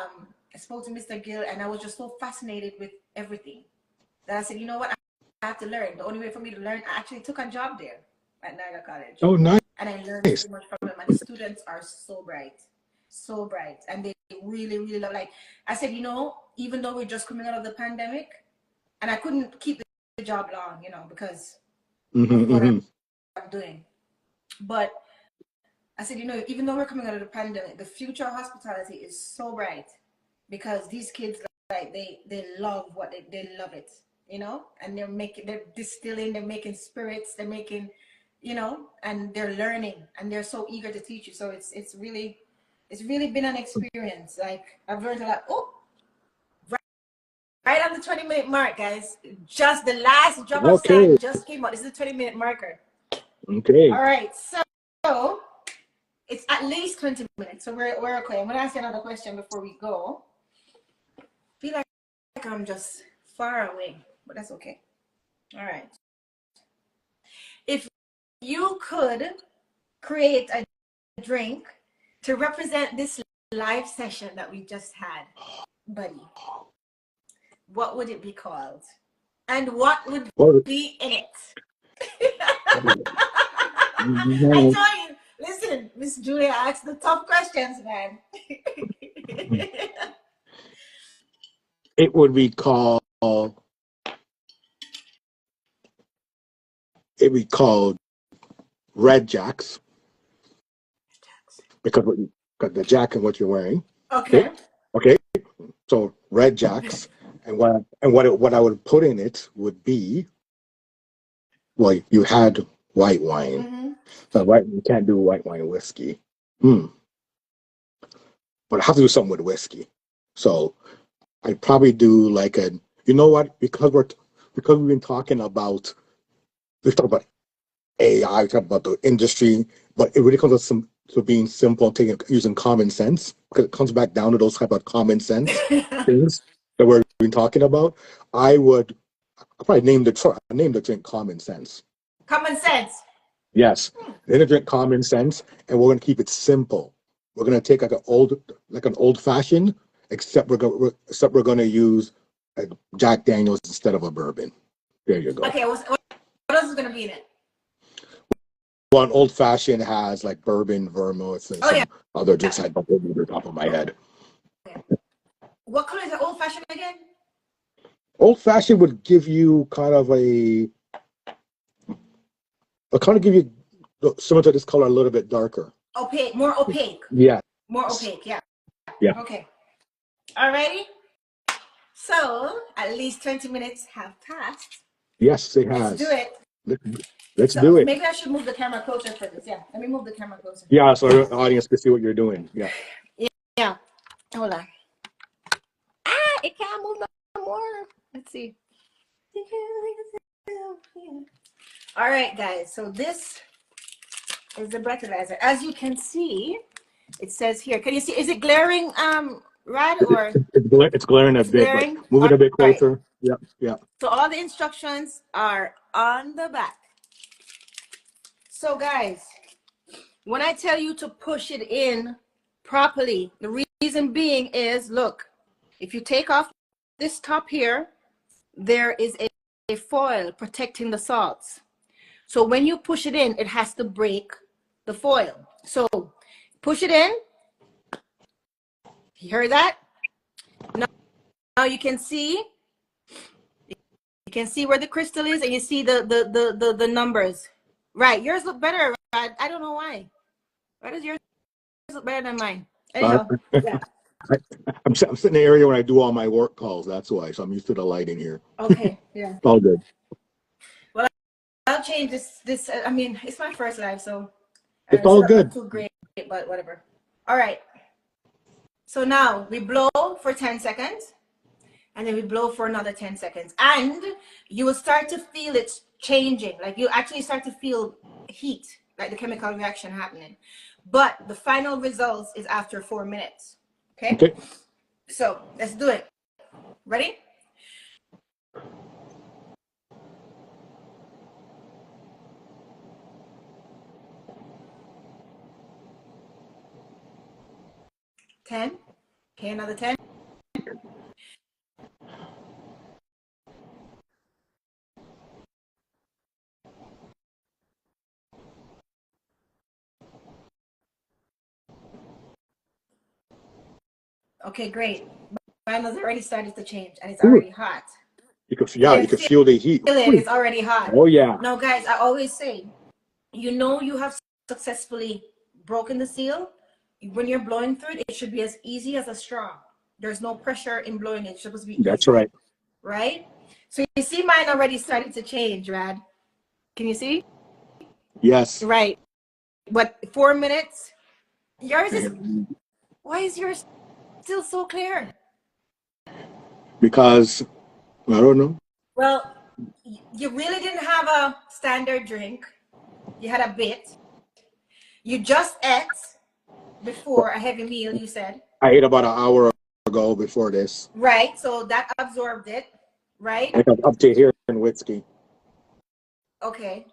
spoke to Mr. Gill, and I was just so fascinated with everything that I said, you know what, I have to learn. The only way for me to learn, I actually took a job there at Niagara College. Oh, nice. And I learned so much from them, and the students are so bright, and they really, really love. Like I said, even though we're just coming out of the pandemic, and I couldn't keep the job long, because of what I'm doing. But I said, even though we're coming out of the pandemic, the future of hospitality is so bright because these kids, like they love what they love it, and they're distilling, they're making spirits, they're making, and they're learning, and they're so eager to teach you. So it's really been an experience. Like I've learned a lot. Oh, right on the 20-minute mark, guys. Just the last drop of sand just came out. This is the 20-minute marker. Okay. All right. So it's at least 20 minutes. So we're okay. I'm gonna ask you another question before we go. I feel like I'm just far away, but that's okay. All right. If you could create a drink to represent this live session that we just had, buddy, what would it be called? And what would be in it? I told you, listen, Miss Julia asked the tough questions, man. It would be called Red Jacks because the jack and what you're wearing. Okay. So Red Jacks, and what I would put in it would be, well, you had white wine. Mm-hmm. So you can't do white wine and whiskey. But I have to do something with whiskey. So I'd probably do like because we've been talking about AI, we talk about the industry, but it really comes to being simple and using common sense, because it comes back down to those type of common sense things that we've been talking about. I'll probably name the drink Common Sense. Common sense. Yes, name the drink Common Sense, and we're gonna keep it simple. We're gonna take like an old fashioned, except we're gonna use like Jack Daniels instead of a bourbon. There you go. Okay, what else is gonna be in it? Well, an old fashioned has like bourbon, vermouth, and some other drinks I don't remember the top of my head. Okay. What color is the old fashioned again? Old fashioned would give you kind of give you similar to this color, a little bit darker. Opaque, more opaque. Yeah. More opaque, yeah. Yeah. Okay. Alrighty. So at least 20 minutes have passed. Yes, it has. Let's do it. Let's do it. Maybe I should move the camera closer for this. Yeah, let me move the camera closer. Yeah, so the audience can see what you're doing. Yeah. Yeah. Hold on. It can't move no more. Let's see. All right, guys. So this is the breathalyzer. As you can see, it says here. Can you see? Is it glaring, Rad, or It's glaring a it's bit, but glaring? move it All a bit right. closer. Yep, yep. So all the instructions are on the back. So guys, when I tell you to push it in properly, the reason being is, look, if you take off this top here, there is a foil protecting the salts. So when you push it in, it has to break the foil. So push it in. You heard that? Now you can see where the crystal is, and you see the numbers. Right. Yours look better. I don't know why. Why does yours look better than mine? Uh, Anyhow, yeah. I'm sitting in the area when I do all my work calls. That's why. So I'm used to the lighting here. Okay. Yeah. All good. Well, I'll change this. I mean, it's my first live, so It's it's all not good. too great, but whatever. All right. So now we blow for 10 seconds, and then we blow for another 10 seconds. And you will start to feel it changing. Like you actually start to feel heat, like the chemical reaction happening. But the final results is after 4 minutes. Okay? Okay. So let's do it. Ready? Ten. Okay, another 10. Okay, great. Mine has already started to change, and it's Ooh, already hot. you can feel the heat. Feel it. It's already hot. Oh yeah. Now, guys, I always say, you know, you have successfully broken the seal. When you're blowing through it, it should be as easy as a straw. There's no pressure in blowing it. It's supposed to be That's easy, right. right? So you see mine already started to change, Rad. Can you see? Yes. Right. What, 4 minutes? Yours is, why is yours still so clear? Because I don't know. Well, you really didn't have a standard drink. You had a bit. You just ate before a heavy meal, you said. I ate about an hour ago before this. Right. So that absorbed it, right? Like up to here in whiskey. Okay.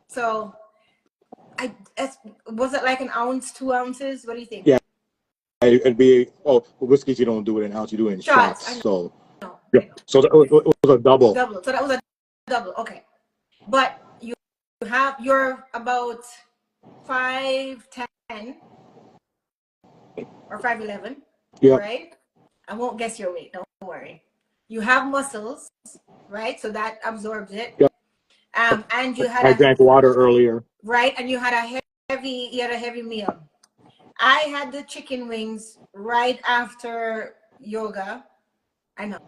So was it like an ounce, 2 ounces? What do you think? Yeah. It'd be whiskeys you don't do it in ounce, you do it in shots. I So know. yeah. So it was a double. Double. So that was a double. Okay. But you're about 5'10" or 5'11", Yeah. right? I won't guess your weight. Don't worry. You have muscles, right? So that absorbs it. Yep. And you had I drank water earlier. right, and you had a heavy meal. I had the chicken wings right after yoga. I know.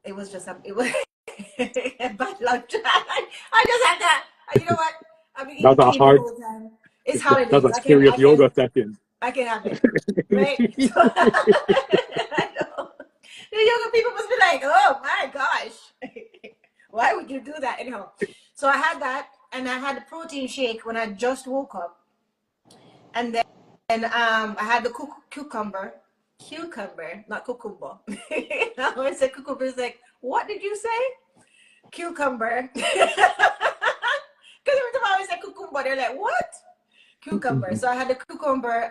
It was it was a bad lunch. I just had that. You know what? I've been eating clean the whole time. It's That's holidays. a serious yoga session. I can have it. Right? So, I know. The yoga people must be like, oh my gosh. Why would you do that? Anyhow. So I had that, and I had the protein shake when I just woke up. And then I had the cucumber, not cucumber. Now when I said cucumber, it's like, what did you say? Cucumber. Because every time I say cucumber, they're like, what? Cucumber. So I had the cucumber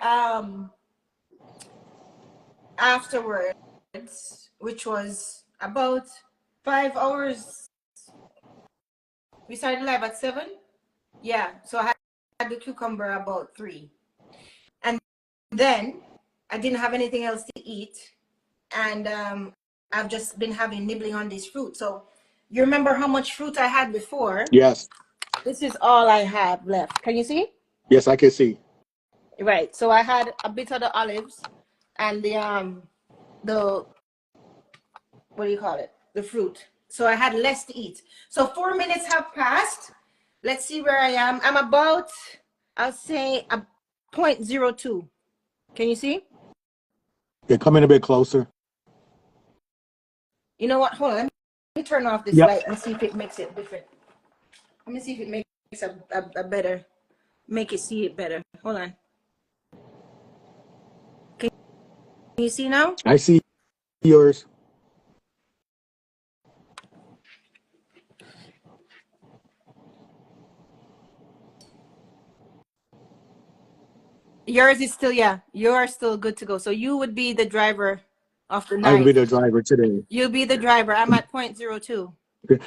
afterwards, which was about 5 hours. We started live at 7. Yeah. So I had the cucumber about 3. And then I didn't have anything else to eat, and I've just been nibbling on this fruit. So you remember how much fruit I had before? Yes. This is all I have left. Can you see? Yes, I can see. Right. So I had a bit of the olives and the what do you call it? The fruit. So I had less to eat. So 4 minutes have passed. Let's see where I am. I'm about, I'll say, a 0.02. Can you see? Yeah, come in a bit closer. You know what? Hold on. Let me turn off this Yep. light and see if it makes it different. Let me see if it makes a better. make it see it better. Hold on. Can you see now? I see yours. Yours is still, yeah, you're still good to go. So you would be the driver of the I will be night. the driver today. You'll be the driver. I'm at 0.02. Okay.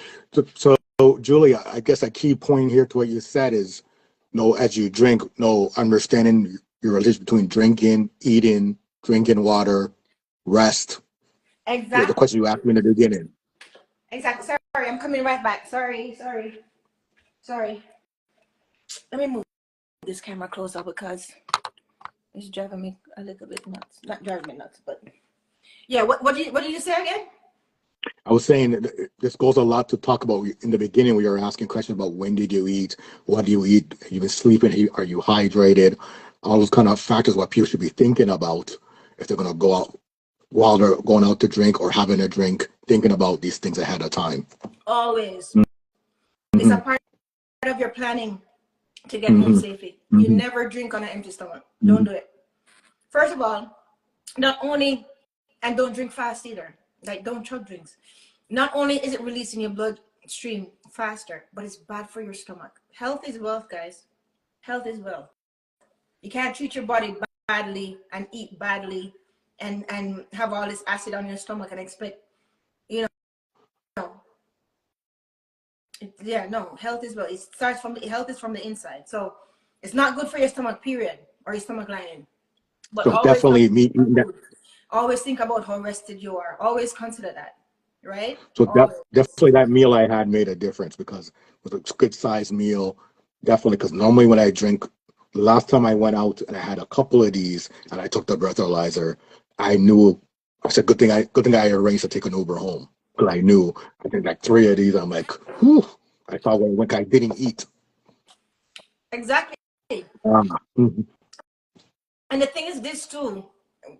Julie, I guess a key point here to what you said is, as you drink, understanding your relationship between drinking, eating, drinking water, rest. The Exactly. question you asked me in the beginning. Exactly. Sorry, I'm coming right back. Sorry. Let me move this camera closer because it's driving me a little bit nuts. Not driving me nuts, but yeah. What did you say again? I was saying that this goes a lot to talk about in the beginning when you were asking questions about when did you eat, what do you eat, have you been sleeping, are you hydrated, all those kind of factors what people should be thinking about if they're going to go out while they're going out to drink or having a drink, thinking about these things ahead of time. Always. It's a Mm-hmm. part of your planning to get home Mm-hmm. safely. You never drink on an empty stomach. Don't do it. First of all, not only, and don't drink fast either. Like, don't chug drinks. Not only is it releasing your bloodstream faster, but it's bad for your stomach. Health is wealth, guys. Health is wealth. You can't treat your body badly and eat badly and have all this acid on your stomach and expect, you know, no, health is wealth. It starts from health is from the inside. So it's not good for your stomach, period, or your stomach lining. But So always have definitely me eating that. food. Always think about how rested you are. Always consider that, right? So Always. definitely that meal I had made a difference because it was a good sized meal. Definitely because normally when I drink, last time I went out and I had a couple of these and I took the breathalyzer, I knew I said good thing I arranged to take an Uber home because I knew I think like three of these I'm like, whew. I thought when I didn't eat. Exactly. Mhm. And the thing is this too.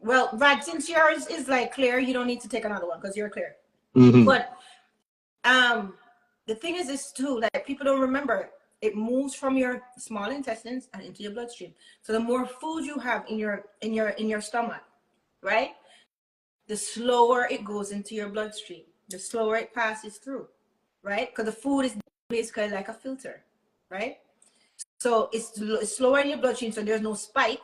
Well, Brad, since yours is like clear, you don't need to take another one because you're clear. Mhm. But um the thing is this too, like people don't remember it moves from your small intestines and into your bloodstream. So the more food you have in your stomach, right? The slower it goes into your bloodstream, the slower it passes through, right? Because the food is basically like a filter, right? So it's slower in your bloodstream, so there's no spike,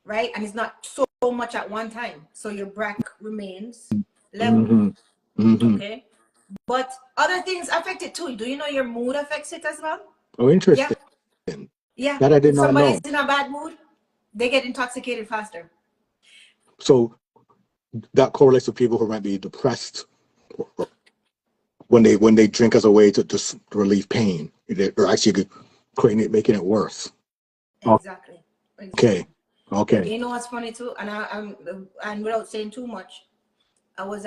right? And it's not so much at one time. So your BRAC remains level, Mhm. Mhm. okay? But other things affect it too. Do you know your mood affects it as well? Oh, Yeah, interesting. yeah. That I did If not somebody's know. in a bad mood, they get intoxicated faster. So that correlates with people who might be depressed when they drink as a way to just relieve pain. They're actually creating it, making it worse. Exactly. Okay, Exactly. okay. You know what's funny too? And without saying too much, I was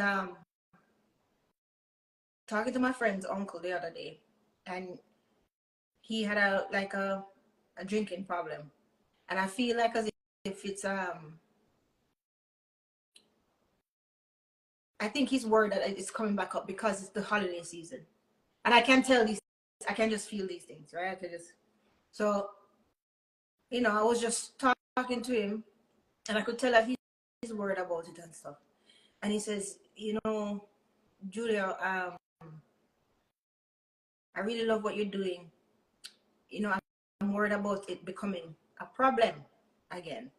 talking to my friend's uncle the other day, and he had a drinking problem, and I feel like as if it's I think he's worried that it's coming back up because it's the holiday season, and I can tell these, I can just feel these things, right? I can just so I was just talking to him, and I could tell that he's worried about it and stuff, and he says, Julia, I really love what you're doing. I'm worried about it becoming a problem again.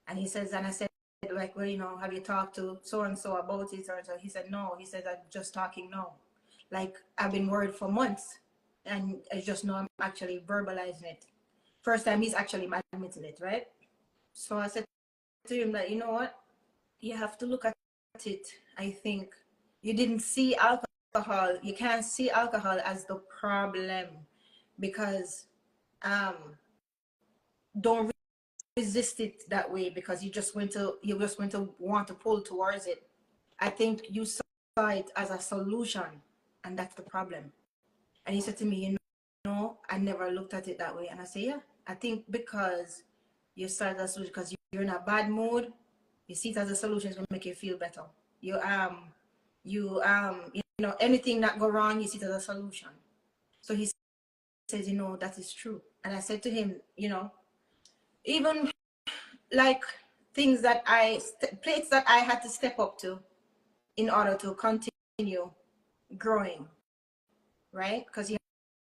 And he says, and I said, like, well, have you talked to so and so about it? Or so he said, no. He said, I'm just talking now. Like, I've been worried for months, and I just know I'm actually verbalizing it. First time he's actually admitting it, right? So I said to him that, you know what? You have to look at it. I think you didn't see alcohol. You can't see alcohol as the problem because don't resist it that way because you just went to want to pull towards it. I think you saw it as a solution, and that's the problem. And he said to me, I never looked at it that way. And I say, yeah, I think because you saw it as a solution because you're in a bad mood, you see it as a solution, it's gonna make you feel better. You anything that go wrong, you see it as a solution. So he says, you know, that is true. And I said to him, you know, even like things that plates that I had to step up to in order to continue growing, right? Because you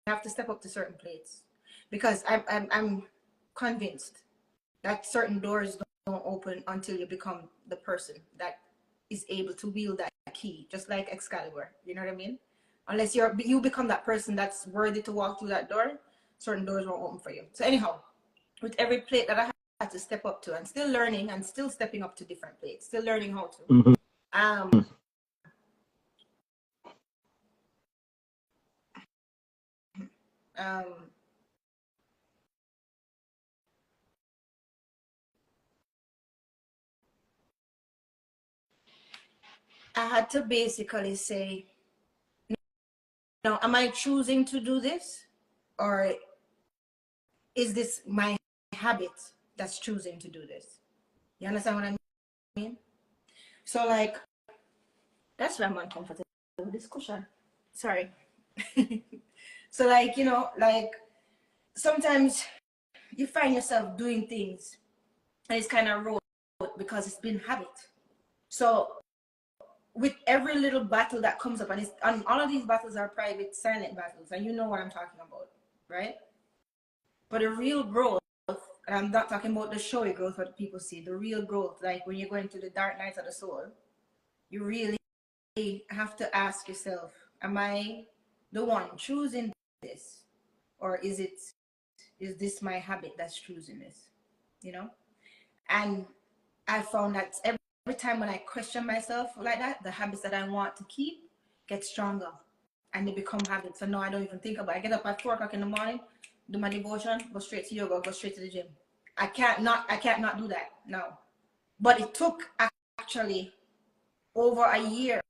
have to step up to certain plates. Because I'm convinced that certain doors don't open until you become the person that is able to wield that key, just like Excalibur. You know what I mean? Unless you become that person that's worthy to walk through that door, certain doors won't open for you. So anyhow, with every plate that I had to step up to, and still learning and still stepping up to different plates, still learning how to. Mm-hmm. I had to basically say, now, am I choosing to do this, or is this my habit that's choosing to do this? You understand what I mean? So like, that's why I'm uncomfortable with this cushion. Sorry. So like, you know, like sometimes you find yourself doing things and it's kind of rote because it's been habit. So with every little battle that comes up, and all of these battles are private, silent battles, and you know what I'm talking about, right? But the real growth, and I'm not talking about the showy growth what people see, the real growth, like when you're going to the dark nights of the soul, you really have to ask yourself, am I the one choosing this? Or is this my habit that's choosing this? You know? And I found that every time when I question myself like that, the habits that I want to keep get stronger and they become habits. So now I don't even think about it. I get up at 4 o'clock in the morning, do my devotion, go straight to yoga, go straight to the gym. I can't not do that now. But it took actually over a year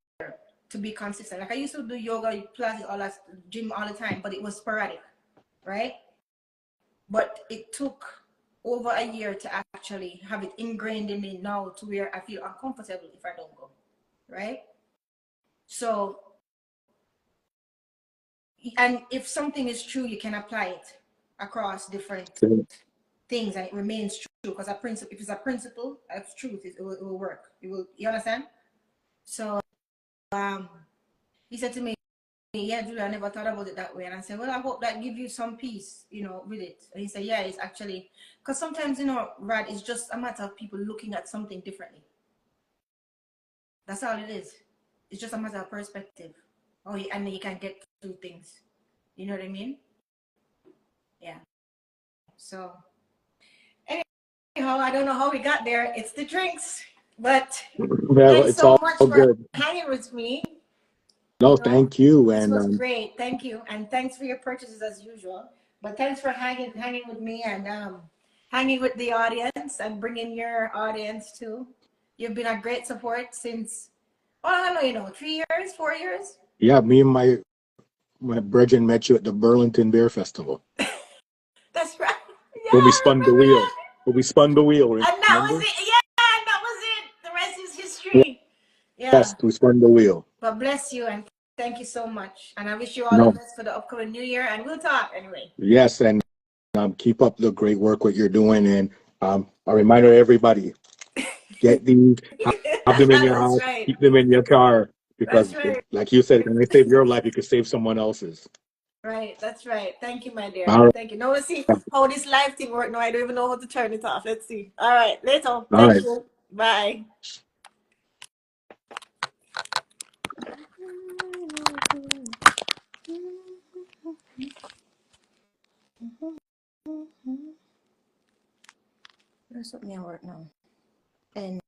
to be consistent. Like I used to do yoga, classes, all that, gym all the time, but it was sporadic, right? But it took over a year to actually have it ingrained in me now to where I feel uncomfortable if I don't go, right? So, and if something is true, you can apply it across different things and it remains true because if it's a principle of truth, it will work. You understand? So, he said to me, yeah, Julia, I never thought about it that way. And I said, well, I hope that gives you some peace, you know, with it. And he said, yeah, it's actually, because sometimes, you know, Rad, it's just a matter of people looking at something differently. That's all it is. It's just a matter of perspective. Oh, and then you can get through things. You know what I mean? Yeah. So, anyhow, I don't know how we got there. It's the drinks. But Well, thanks it's so all much for good. hanging with me. No, You know, thank you. this was And great. Thank you. And thanks for your purchases as usual. But thanks for hanging with me and hanging with the audience and bringing your audience too. You've been a great support since, oh, I don't know, you know, 3 years, 4 years? yeah, me and my brethren met you at the Burlington Beer Festival That's right. Yeah, when we I spun the remember wheel. that. When we spun the wheel, And that was remember? it. Yeah, and that was it. The rest is history. Yeah. Yes, we spun the wheel. But bless you and thank you so much. And I wish you all the No, best for the upcoming new year. And we'll talk anyway. yes, and keep up the great work what you're doing. And a reminder to everybody: get these, have them in your That's house, right. keep them in your car, That's because, right. like you said, when they save your life, you can save someone else's. Right. That's right. Thank you, my dear. All right, Thank you. Now let's see how this live thing works. No, I don't even know how to turn it off. Let's see. All right. Later. all Thank right. you. Bye. There's something at work now. And